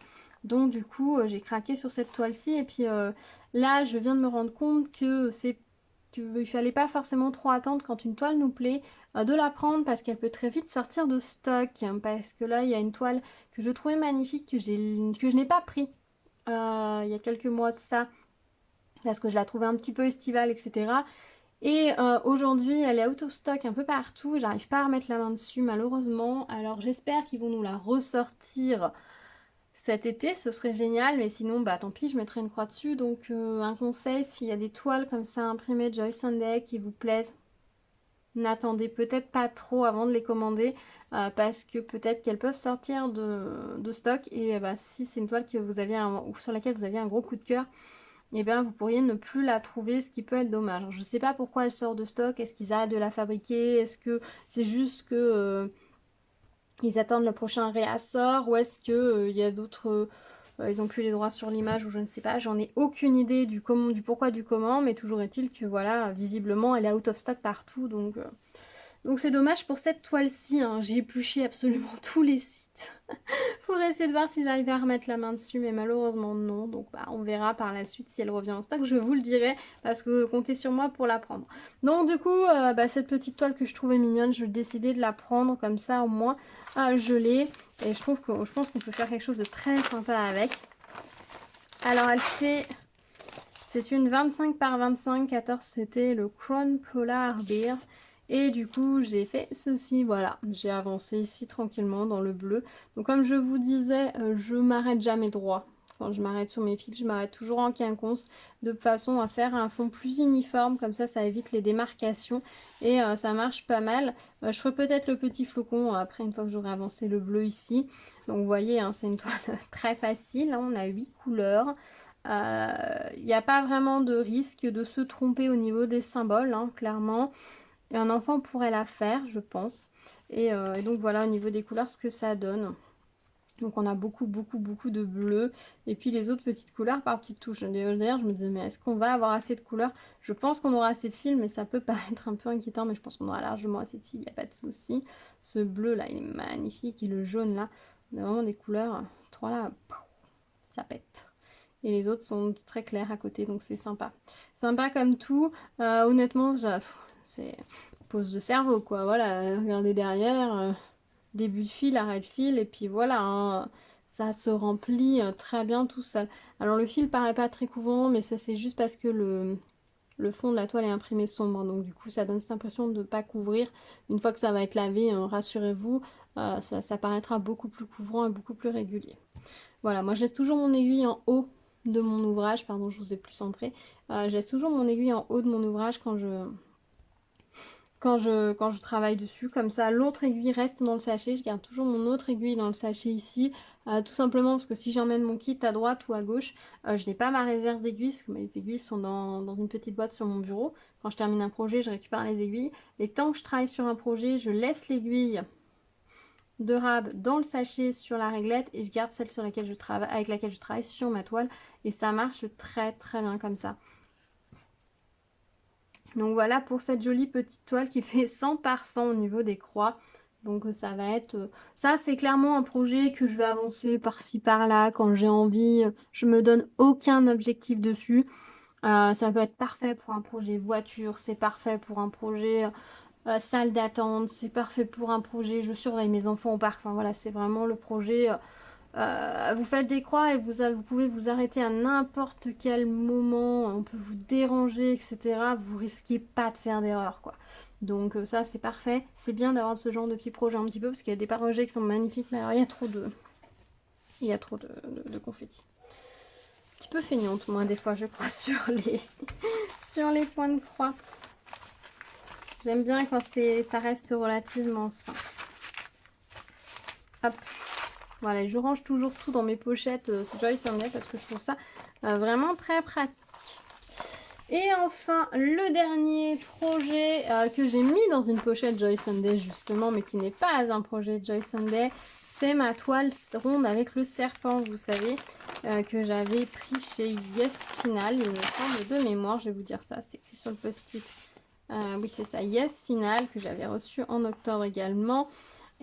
Donc du coup, j'ai craqué sur cette toile-ci. Et puis là, je viens de me rendre compte que qu'il fallait pas forcément trop attendre quand une toile nous plaît de la prendre, parce qu'elle peut très vite sortir de stock. Parce que là, il y a une toile que je trouvais magnifique que je n'ai pas pris il y a quelques mois de ça, parce que je la trouvais un petit peu estivale, etc. Et aujourd'hui, elle est out of stock un peu partout. J'arrive pas à remettre la main dessus, malheureusement. Alors j'espère qu'ils vont nous la ressortir cet été, ce serait génial, mais sinon, bah tant pis, je mettrai une croix dessus. Donc un conseil, s'il y a des toiles comme ça imprimées Joy Sunday qui vous plaisent, n'attendez peut-être pas trop avant de les commander, parce que peut-être qu'elles peuvent sortir de stock. Et bah, si c'est une toile que vous avez ou sur laquelle vous avez un gros coup de cœur, et bien vous pourriez ne plus la trouver, ce qui peut être dommage. Alors, je ne sais pas pourquoi elle sort de stock, est-ce qu'ils arrêtent de la fabriquer, est-ce que c'est juste que ils attendent le prochain réassort, ou est-ce que il y a d'autres, ils ont plus les droits sur l'image, ou je ne sais pas. J'en ai aucune idée du pourquoi du comment, mais toujours est-il que voilà, visiblement elle est out of stock partout, donc c'est dommage pour cette toile-ci, hein. J'ai épluché absolument tous les sites pour essayer de voir si j'arrivais à remettre la main dessus, mais malheureusement non. Donc bah, on verra par la suite si elle revient en stock, je vous le dirai, parce que comptez sur moi pour la prendre. Donc du coup, bah, cette petite toile que je trouvais mignonne, je vais décider de la prendre comme ça au moins. Je l'ai, et je pense qu'on peut faire quelque chose de très sympa avec. Alors elle fait... C'est une 25 par 25, 14 c'était le Crown Polar Bear. Et du coup, j'ai fait ceci, voilà. J'ai avancé ici tranquillement dans le bleu. Donc comme je vous disais, je m'arrête jamais droit. Quand je m'arrête sur mes fils, je m'arrête toujours en quinconce, de façon à faire un fond plus uniforme. Comme ça évite les démarcations. Et ça marche pas mal. Je ferai peut-être le petit flocon après, une fois que j'aurai avancé le bleu ici. Donc vous voyez, hein, c'est une toile très facile. Hein, on a 8 couleurs. Il n'y a pas vraiment de risque de se tromper au niveau des symboles, hein, clairement. Et un enfant pourrait la faire, je pense. Et donc voilà au niveau des couleurs ce que ça donne. Donc on a beaucoup de bleu. Et puis les autres petites couleurs par petites touches. D'ailleurs je me disais, mais est-ce qu'on va avoir assez de couleurs? Je pense qu'on aura assez de fils, mais ça peut paraître un peu inquiétant. Mais je pense qu'on aura largement assez de fils, il n'y a pas de souci. Ce bleu là, il est magnifique. Et le jaune là, on a vraiment des couleurs. Ces trois là, ça pète. Et les autres sont très clairs à côté, donc c'est sympa. Sympa comme tout. Honnêtement, c'est pose de cerveau, quoi. Voilà, regardez derrière, début de fil, arrêt de fil, et puis voilà, hein, ça se remplit très bien tout seul. Alors le fil paraît pas très couvrant, mais ça c'est juste parce que le le fond de la toile est imprimé sombre, donc du coup ça donne cette impression de ne pas couvrir. Une fois que ça va être lavé, rassurez-vous, ça paraîtra beaucoup plus couvrant et beaucoup plus régulier. Voilà, moi je laisse toujours mon aiguille en haut de mon ouvrage, pardon je vous ai plus centré, je laisse toujours mon aiguille en haut de mon ouvrage quand je travaille dessus, comme ça l'autre aiguille reste dans le sachet, je garde toujours mon autre aiguille dans le sachet ici, tout simplement parce que si j'emmène mon kit à droite ou à gauche, je n'ai pas ma réserve d'aiguilles, parce que mes aiguilles sont dans une petite boîte sur mon bureau. Quand je termine un projet, je récupère les aiguilles, et tant que je travaille sur un projet, je laisse l'aiguille de rab dans le sachet sur la réglette, et je garde celle sur laquelle je travaille, avec laquelle je travaille sur ma toile, et ça marche très très bien comme ça. Donc voilà pour cette jolie petite toile qui fait 100 par 100 au niveau des croix. Donc ça va être... Ça c'est clairement un projet que je vais avancer par-ci par-là quand j'ai envie. Je me donne aucun objectif dessus. Ça peut être parfait pour un projet voiture, c'est parfait pour un projet salle d'attente, c'est parfait pour un projet je surveille mes enfants au parc. Enfin voilà, c'est vraiment le projet... vous faites des croix et vous pouvez vous arrêter à n'importe quel moment, on peut vous déranger, etc. Vous risquez pas de faire d'erreur, quoi. Donc ça c'est parfait. C'est bien d'avoir ce genre de petits projets un petit peu, parce qu'il y a des projets qui sont magnifiques, mais alors il y a trop de confettis. Un petit peu feignante, moi, des fois, je crois, sur les points de croix. J'aime bien quand ça reste relativement simple. Hop. Voilà, je range toujours tout dans mes pochettes Joy Sunday parce que je trouve ça vraiment très pratique. Et enfin, le dernier projet que j'ai mis dans une pochette Joy Sunday justement, mais qui n'est pas un projet Joy Sunday, c'est ma toile ronde avec le serpent, vous savez, que j'avais pris chez Yes Final, il me semble, de mémoire, je vais vous dire ça, c'est écrit sur le post-it. Oui, c'est ça, Yes Final, que j'avais reçu en octobre également.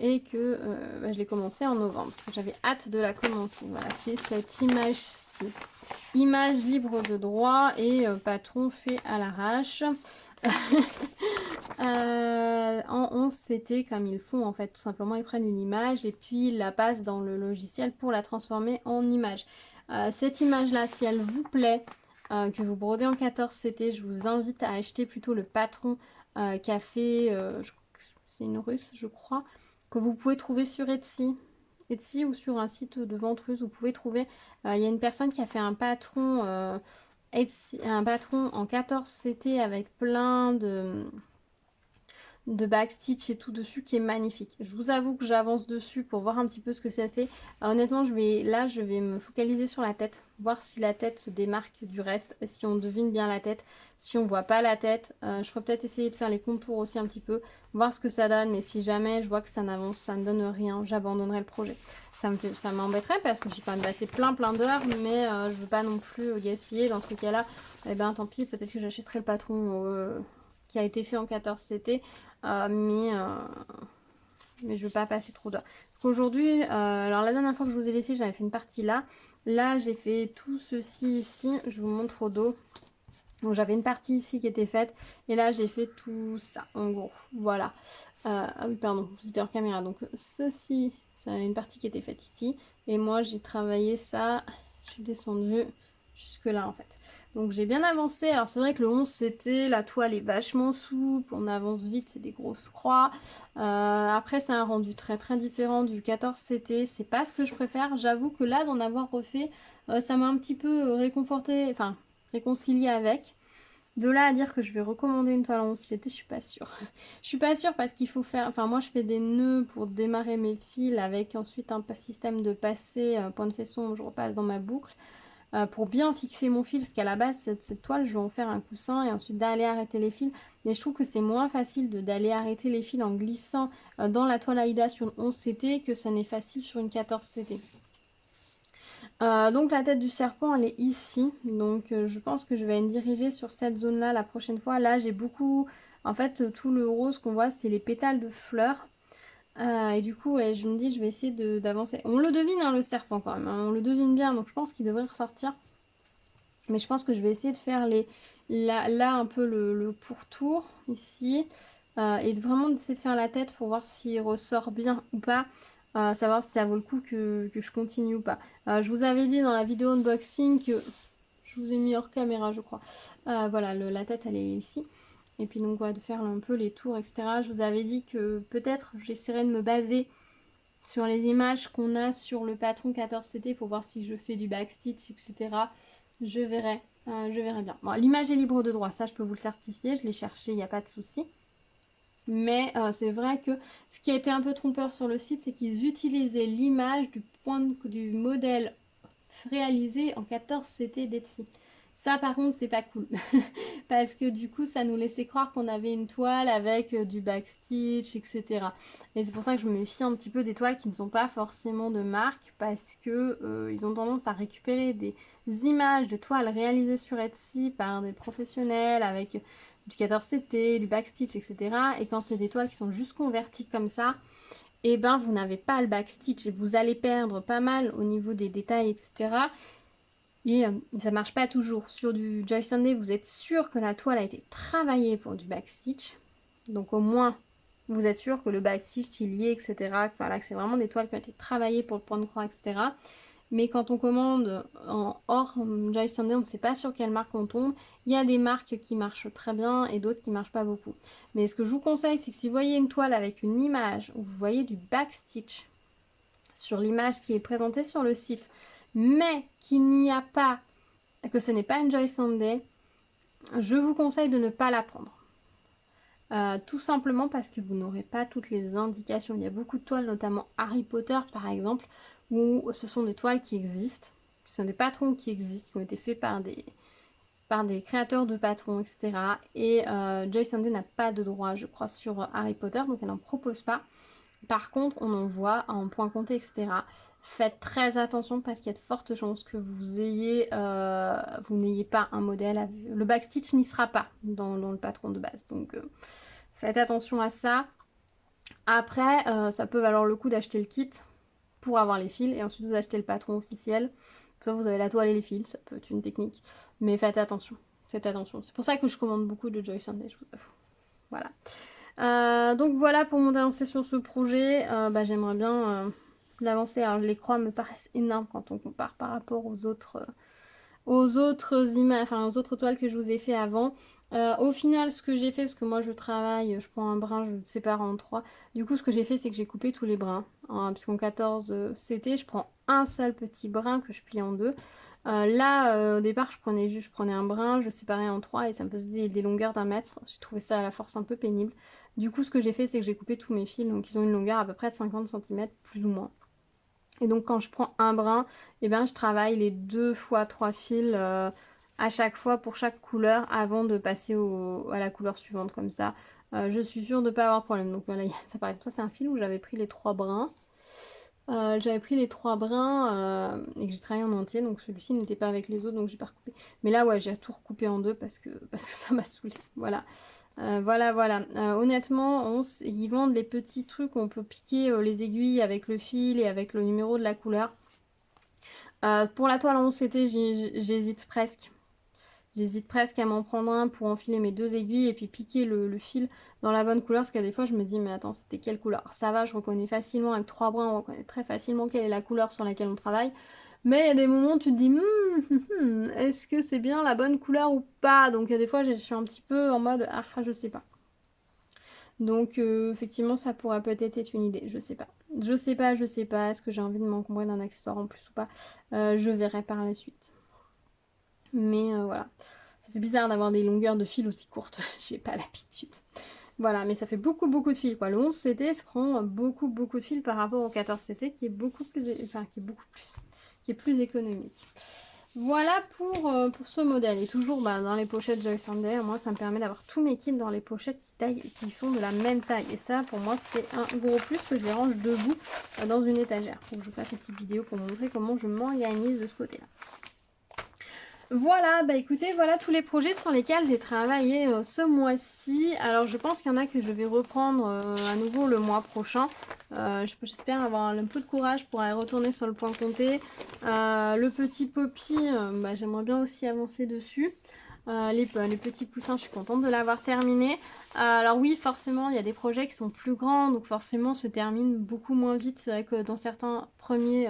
Et que je l'ai commencé en novembre parce que j'avais hâte de la commencer. Voilà, c'est cette image-ci. Image libre de droit et patron fait à l'arrache. En 11 CT, comme ils font en fait, tout simplement, ils prennent une image et puis ils la passent dans le logiciel pour la transformer en image. Cette image-là, si elle vous plaît, que vous brodez en 14 CT, je vous invite à acheter plutôt le patron qu'a fait, c'est une russe, je crois, que vous pouvez trouver sur Etsy ou sur un site de vente russe. Vous pouvez trouver, il y a une personne qui a fait un patron en 14 CT avec plein de backstitch et tout dessus qui est magnifique. Je vous avoue que j'avance dessus pour voir un petit peu ce que ça fait. Honnêtement, je vais me focaliser sur la tête, voir si la tête se démarque du reste, si on devine bien la tête. Si on voit pas la tête, je ferai peut-être essayer de faire les contours aussi un petit peu, voir ce que ça donne, mais si jamais je vois que ça n'avance, ça ne donne rien, j'abandonnerai le projet. Ça m'embêterait parce que j'ai quand même passé plein d'heures, mais je veux pas non plus gaspiller dans ces cas-là. Eh ben tant pis, peut-être que j'achèterai le patron qui a été fait en 14 CT. Mais je veux pas passer trop d'heures. Parce qu'aujourd'hui, alors la dernière fois que je vous ai laissé, j'avais fait une partie là. Là, j'ai fait tout ceci ici. Je vous montre au dos. Donc j'avais une partie ici qui était faite. Et là, j'ai fait tout ça, en gros. Voilà. Ah oui, pardon, j'étais hors caméra. Donc ceci, c'est une partie qui était faite ici. Et moi, j'ai travaillé ça. Je suis descendue jusque là, en fait. Donc j'ai bien avancé. Alors c'est vrai que le 11 c'était, la toile est vachement souple, on avance vite, c'est des grosses croix. Après c'est un rendu très très différent du 14 CT, c'est pas ce que je préfère. J'avoue que là d'en avoir refait, ça m'a un petit peu réconforté, enfin réconcilié avec. De là à dire que je vais recommander une toile en 11 CT, je suis pas sûre. Je suis pas sûre parce qu'il faut faire, enfin moi je fais des nœuds pour démarrer mes fils avec ensuite un système de passé, point de faisceau, je repasse dans ma boucle. Pour bien fixer mon fil, parce qu'à la base cette toile je vais en faire un coussin et ensuite d'aller arrêter les fils, mais je trouve que c'est moins facile d'aller arrêter les fils en glissant dans la toile Aïda sur une 11 CT que ça n'est facile sur une 14 CT. Donc la tête du serpent elle est ici, donc je pense que je vais me diriger sur cette zone là la prochaine fois. Là j'ai beaucoup, en fait tout le rose qu'on voit c'est les pétales de fleurs. Et du coup, ouais, je me dis, je vais essayer d'avancer. On le devine, hein, le serpent quand même. Hein, on le devine bien, donc je pense qu'il devrait ressortir. Mais je pense que je vais essayer de faire là un peu le pourtour, ici. Et vraiment d'essayer de faire la tête pour voir s'il ressort bien ou pas. Savoir si ça vaut le coup que je continue ou pas. Je vous avais dit dans la vidéo unboxing que je vous ai mis hors caméra je crois. Voilà, la tête elle est ici. Et puis donc de faire un peu les tours, etc. Je vous avais dit que peut-être j'essaierai de me baser sur les images qu'on a sur le patron 14CT pour voir si je fais du backstitch, etc. Je verrai bien. Bon, l'image est libre de droit, ça je peux vous le certifier, je l'ai cherché, il n'y a pas de souci. Mais c'est vrai que ce qui a été un peu trompeur sur le site, c'est qu'ils utilisaient l'image du modèle réalisé en 14CT d'Etsy. Ça par contre c'est pas cool parce que du coup ça nous laissait croire qu'on avait une toile avec du backstitch, etc. Et c'est pour ça que je me méfie un petit peu des toiles qui ne sont pas forcément de marque parce que ils ont tendance à récupérer des images de toiles réalisées sur Etsy par des professionnels avec du 14CT, du backstitch, etc. Et quand c'est des toiles qui sont juste converties comme ça, et ben vous n'avez pas le backstitch et vous allez perdre pas mal au niveau des détails, etc. Et ça marche pas toujours. Sur du Joy Sunday, vous êtes sûr que la toile a été travaillée pour du backstitch. Donc au moins, vous êtes sûr que le backstitch il y est, etc. Voilà, que c'est vraiment des toiles qui ont été travaillées pour le point de croix, etc. Mais quand on commande en hors Joy Sunday, on ne sait pas sur quelle marque on tombe. Il y a des marques qui marchent très bien et d'autres qui marchent pas beaucoup. Mais ce que je vous conseille, c'est que si vous voyez une toile avec une image où vous voyez du backstitch sur l'image qui est présentée sur le site, mais qu'il n'y a pas, que ce n'est pas une Joy Sunday, je vous conseille de ne pas la prendre. Tout simplement parce que vous n'aurez pas toutes les indications. Il y a beaucoup de toiles, notamment Harry Potter par exemple, où ce sont des toiles qui existent. Ce sont des patrons qui existent, qui ont été faits par des créateurs de patrons, etc. Et Joy Sunday n'a pas de droit, je crois, sur Harry Potter, donc elle n'en propose pas. Par contre, on en voit en point compté, etc. Faites très attention parce qu'il y a de fortes chances que vous n'ayez pas un modèle. Le backstitch n'y sera pas dans le patron de base. Donc, faites attention à ça. Après, ça peut valoir le coup d'acheter le kit pour avoir les fils et ensuite vous achetez le patron officiel. Comme ça, vous avez la toile et les fils. Ça peut être une technique. Mais faites attention. Faites attention. C'est pour ça que je commande beaucoup de Joy Sunday, je vous avoue. Voilà. Donc voilà pour mon avancer sur ce projet. J'aimerais bien l'avancer. Alors les croix me paraissent énormes quand on compare par rapport aux autres images, enfin aux autres toiles que je vous ai fait avant. Au final, ce que j'ai fait, parce que moi je travaille, je prends un brin, je le sépare en trois. Du coup, ce que j'ai fait, c'est que j'ai coupé tous les brins. Puisqu'en 14 CT, je prends un seul petit brin que je plie en deux. Au départ, je prenais un brin, je séparais en trois et ça me faisait des longueurs d'1 mètre. J'ai trouvé ça à la force un peu pénible. Du coup, ce que j'ai fait, c'est que j'ai coupé tous mes fils, donc ils ont une longueur à peu près de 50 cm, plus ou moins. Et donc, quand je prends un brin, je travaille les 2 fois 3 fils à chaque fois pour chaque couleur avant de passer à la couleur suivante, comme ça. Je suis sûre de ne pas avoir de problème. Donc voilà, ça c'est un fil où j'avais pris les 3 brins. J'avais pris les 3 brins et que j'ai travaillé en entier, donc celui-ci n'était pas avec les autres, donc j'ai pas recoupé. Mais là, ouais, j'ai tout recoupé en deux parce que ça m'a saoulé. Voilà. Voilà. Honnêtement, ils vendent les petits trucs où on peut piquer les aiguilles avec le fil et avec le numéro de la couleur. Pour la toile en 11 CT, j'hésite presque. J'hésite presque à m'en prendre un pour enfiler mes 2 aiguilles et puis piquer le fil dans la bonne couleur. Parce qu'à des fois, je me dis, mais attends, c'était quelle couleur? Ça va, je reconnais facilement avec 3 brins, on reconnaît très facilement quelle est la couleur sur laquelle on travaille. Mais il y a des moments où tu te dis, est-ce que c'est bien la bonne couleur ou pas? Donc il y a des fois, je suis un petit peu en mode, ah, je sais pas. Donc effectivement, ça pourrait peut-être être une idée, je sais pas. Je sais pas, est-ce que j'ai envie de m'encombrer d'un accessoire en plus ou pas? Je verrai par la suite. Mais voilà. Ça fait bizarre d'avoir des longueurs de fil aussi courtes, j'ai pas l'habitude. Voilà, mais ça fait beaucoup de fils quoi. Le 11 CT prend beaucoup de fils par rapport au 14 CT qui est qui est plus économique. Voilà pour ce modèle. Et toujours dans les pochettes Joy Sunday, moi ça me permet d'avoir tous mes kits dans les pochettes qui font de la même taille. Et ça pour moi c'est un gros plus que je les range debout dans une étagère. Faut que je fasse une petite vidéo pour montrer comment je m'organise de ce côté-là. Voilà, écoutez, voilà tous les projets sur lesquels j'ai travaillé ce mois-ci. Alors je pense qu'il y en a que je vais reprendre à nouveau le mois prochain. J'espère avoir un peu de courage pour aller retourner sur le point compté. Le petit poppy, j'aimerais bien aussi avancer dessus. Les petits poussins, je suis contente de l'avoir terminé. Alors oui, forcément, il y a des projets qui sont plus grands, donc forcément se terminent beaucoup moins vite. C'est vrai que dans certains premiers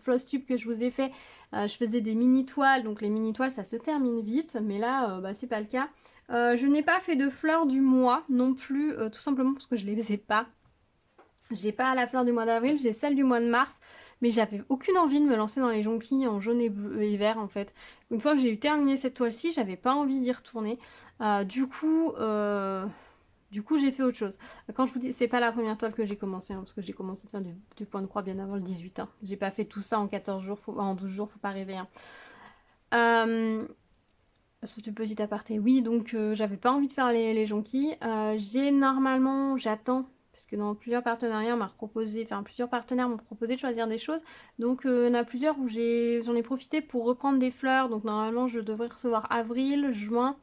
floss tube que je vous ai fait, je faisais des mini toiles, donc les mini toiles ça se termine vite, mais là bah, c'est pas le cas. Je n'ai pas fait de fleurs du mois non plus, tout simplement parce que je les ai pas. J'ai pas la fleur du mois d'avril, j'ai celle du mois de mars, mais j'avais aucune envie de me lancer dans les jonquilles en jaune et, bleu, et vert en fait. Une fois que j'ai eu terminé cette toile-ci, j'avais pas envie d'y retourner. Du coup, j'ai fait autre chose. Quand je vous dis, c'est pas la première toile que j'ai commencé, hein, parce que j'ai commencé à faire du point de croix bien avant le 18. Hein. J'ai pas fait tout ça en 14 jours, en 12 jours, faut pas rêver. Hein. Sur du petit aparté, oui, donc j'avais pas envie de faire les jonquilles. J'attends, parce que dans plusieurs partenariats, on m'a proposé, enfin plusieurs partenaires m'ont proposé de choisir des choses. Donc il y en a plusieurs où j'en ai profité pour reprendre des fleurs. Donc normalement, je devrais recevoir avril, juin,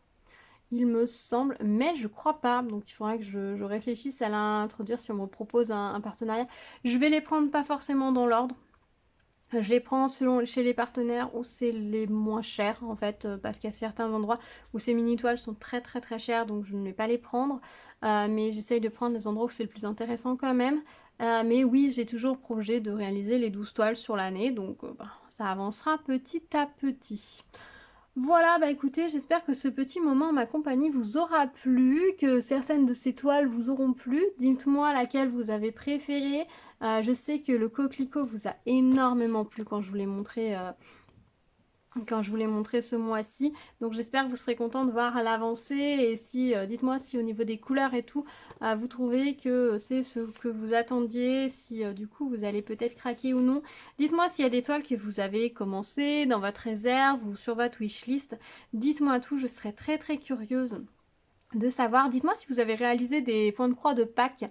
il me semble, mais je crois pas. Donc il faudra que je réfléchisse à l'introduire si on me propose un partenariat. Je vais les prendre pas forcément dans l'ordre. Je les prends selon chez les partenaires où c'est les moins chers en fait, parce qu'il y a certains endroits où ces mini toiles sont très très très chères, donc je ne vais pas les prendre. Mais j'essaye de prendre les endroits où c'est le plus intéressant quand même. Mais oui, j'ai toujours projet de réaliser les 12 toiles sur l'année, donc bah, ça avancera petit à petit. Voilà, bah écoutez, j'espère que ce petit moment ma compagnie vous aura plu, que certaines de ces toiles vous auront plu. Dites-moi laquelle vous avez préférée. Je sais que le coquelicot vous a énormément plu quand je vous l'ai montré ce mois-ci. Donc j'espère que vous serez content de voir l'avancée et si, dites-moi si au niveau des couleurs et tout, vous trouvez que c'est ce que vous attendiez, si du coup vous allez peut-être craquer ou non. Dites-moi s'il y a des toiles que vous avez commencé dans votre réserve ou sur votre wishlist. Dites-moi tout, je serais très très curieuse de savoir. Dites-moi si vous avez réalisé des points de croix de Pâques.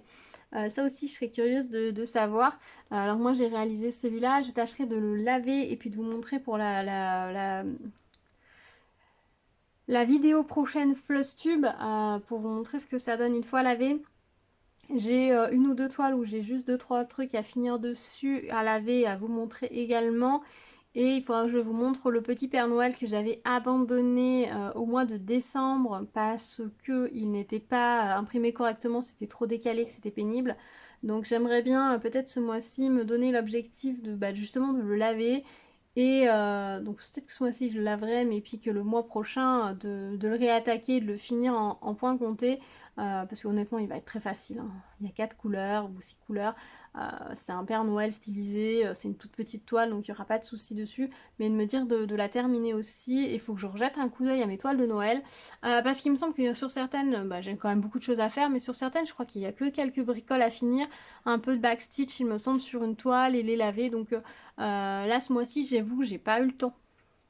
Ça aussi, je serais curieuse de savoir. Alors moi, j'ai réalisé celui-là. Je tâcherai de le laver et puis de vous montrer pour la vidéo prochaine Flosstube pour vous montrer ce que ça donne une fois lavé. J'ai une ou deux toiles où j'ai juste 2-3 trucs à finir dessus, à laver et à vous montrer également. Et il faudra que je vous montre le petit Père Noël que j'avais abandonné au mois de décembre parce qu'il n'était pas imprimé correctement, c'était trop décalé, que c'était pénible. Donc j'aimerais bien peut-être ce mois-ci me donner l'objectif de justement de le laver. Et donc peut-être que ce mois-ci je le laverai, mais puis que le mois prochain de le réattaquer, de le finir en point compté. Parce qu'honnêtement il va être très facile. Hein. Il y a 4 couleurs ou 6 couleurs. C'est un Père Noël stylisé, c'est une toute petite toile donc il n'y aura pas de souci dessus, mais de me dire de la terminer aussi, il faut que je rejette un coup d'œil à mes toiles de Noël, parce qu'il me semble que sur certaines, j'ai quand même beaucoup de choses à faire, mais sur certaines je crois qu'il n'y a que quelques bricoles à finir, un peu de backstitch il me semble sur une toile et les laver, donc là ce mois-ci j'avoue que j'ai pas eu le temps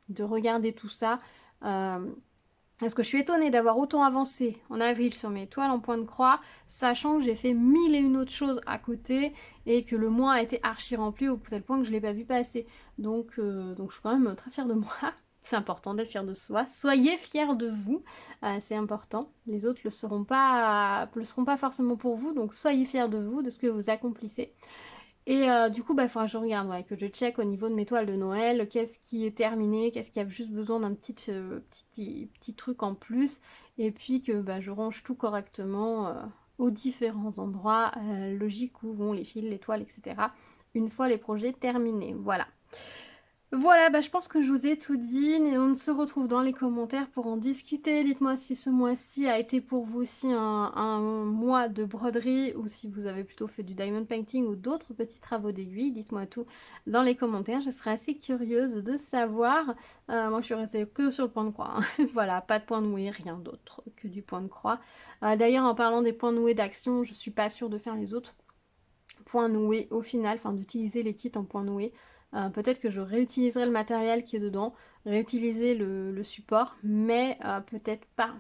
de regarder tout ça. Parce que je suis étonnée d'avoir autant avancé en avril sur mes toiles en point de croix, sachant que j'ai fait 1001 autres choses à côté et que le mois a été archi rempli au tel point que je ne l'ai pas vu passer. Donc je suis quand même très fière de moi. C'est important d'être fière de soi. Soyez fiers de vous, c'est important. Les autres le seront pas forcément pour vous, donc soyez fiers de vous, de ce que vous accomplissez. Et du coup, il faudra que je regarde, que je check au niveau de mes toiles de Noël, qu'est-ce qui est terminé, qu'est-ce qui a juste besoin d'un petit truc en plus, et puis que je range tout correctement aux différents endroits logiques où vont les fils, les toiles, etc. Une fois les projets terminés, voilà. Voilà, je pense que je vous ai tout dit et on se retrouve dans les commentaires pour en discuter. Dites-moi si ce mois-ci a été pour vous aussi un mois de broderie ou si vous avez plutôt fait du diamond painting ou d'autres petits travaux d'aiguille. Dites-moi tout dans les commentaires, je serais assez curieuse de savoir. Moi je suis restée que sur le point de croix, hein. Voilà, pas de point noué, rien d'autre que du point de croix. D'ailleurs en parlant des points noués d'action, je suis pas sûre de faire les autres points noués au final, enfin d'utiliser les kits en points noués. Peut-être que je réutiliserai le matériel qui est dedans, réutiliser le support, mais peut-être pas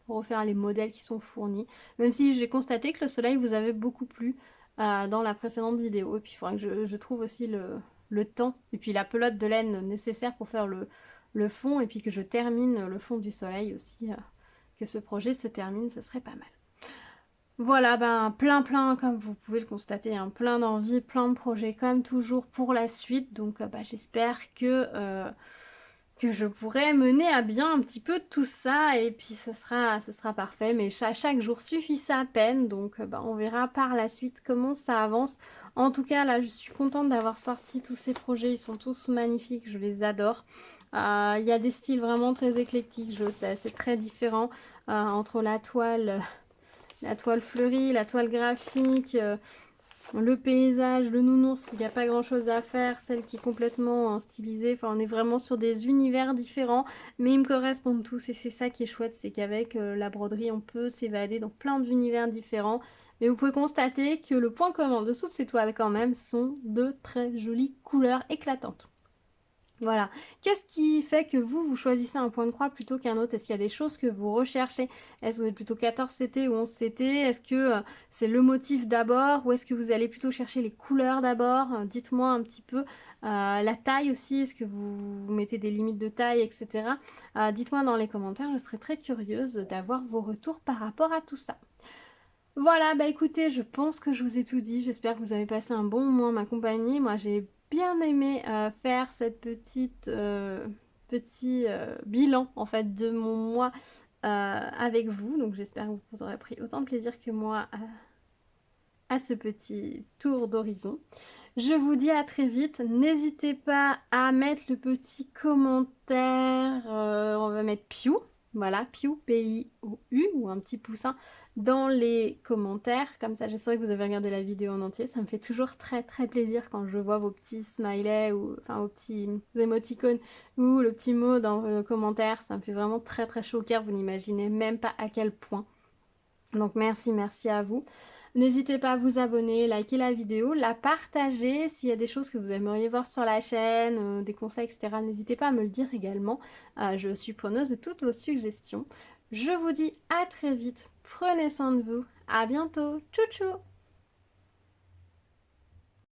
refaire les modèles qui sont fournis. Même si j'ai constaté que le soleil vous avait beaucoup plu dans la précédente vidéo. Et puis il faudra que je trouve aussi le temps et puis la pelote de laine nécessaire pour faire le fond. Et puis que je termine le fond du soleil aussi. Que ce projet se termine, ce serait pas mal. Voilà, plein, comme vous pouvez le constater, hein, plein d'envies, plein de projets comme toujours pour la suite. Donc j'espère que que je pourrai mener à bien un petit peu tout ça et puis ce sera parfait. Mais chaque jour suffit sa peine, donc bah, on verra par la suite comment ça avance. En tout cas, là, je suis contente d'avoir sorti tous ces projets. Ils sont tous magnifiques, je les adore. Il y a des styles vraiment très éclectiques, je sais, c'est très différent entre la toile fleurie, la toile graphique, le paysage, le nounours où il n'y a pas grand chose à faire, celle qui est complètement stylisée. Enfin, on est vraiment sur des univers différents, mais ils me correspondent tous et c'est ça qui est chouette, c'est qu'avec la broderie, on peut s'évader dans plein d'univers différents. Mais vous pouvez constater que le point commun de toutes ces toiles quand même sont de très jolies couleurs éclatantes. Voilà. Qu'est-ce qui fait que vous choisissez un point de croix plutôt qu'un autre? Est-ce qu'il y a des choses que vous recherchez? Est-ce que vous êtes plutôt 14 CT ou 11 CT? Est-ce que c'est le motif d'abord? Ou est-ce que vous allez plutôt chercher les couleurs d'abord? Dites-moi un petit peu. La taille aussi, est-ce que vous mettez des limites de taille, etc. Dites-moi dans les commentaires, je serais très curieuse d'avoir vos retours par rapport à tout ça. Voilà, bah écoutez, je pense que je vous ai tout dit. J'espère que vous avez passé un bon moment en ma compagnie. Moi, j'ai bien aimé faire cette petit bilan en fait de mon mois avec vous. Donc j'espère que vous aurez pris autant de plaisir que moi à ce petit tour d'horizon. Je vous dis à très vite. N'hésitez pas à mettre le petit commentaire. On va mettre Piou. Voilà, Piou, P-I-O-U, ou un petit poussin dans les commentaires. Comme ça, je sais que vous avez regardé la vidéo en entier. Ça me fait toujours très très plaisir quand je vois vos petits smileys, ou enfin vos petits émoticônes, ou le petit mot dans vos commentaires. Ça me fait vraiment très très chaud au cœur. Vous n'imaginez même pas à quel point. Donc merci à vous. N'hésitez pas à vous abonner, liker la vidéo, la partager. S'il y a des choses que vous aimeriez voir sur la chaîne, des conseils, etc., n'hésitez pas à me le dire également. Je suis preneuse de toutes vos suggestions. Je vous dis à très vite. Prenez soin de vous. À bientôt. Tchou tchou.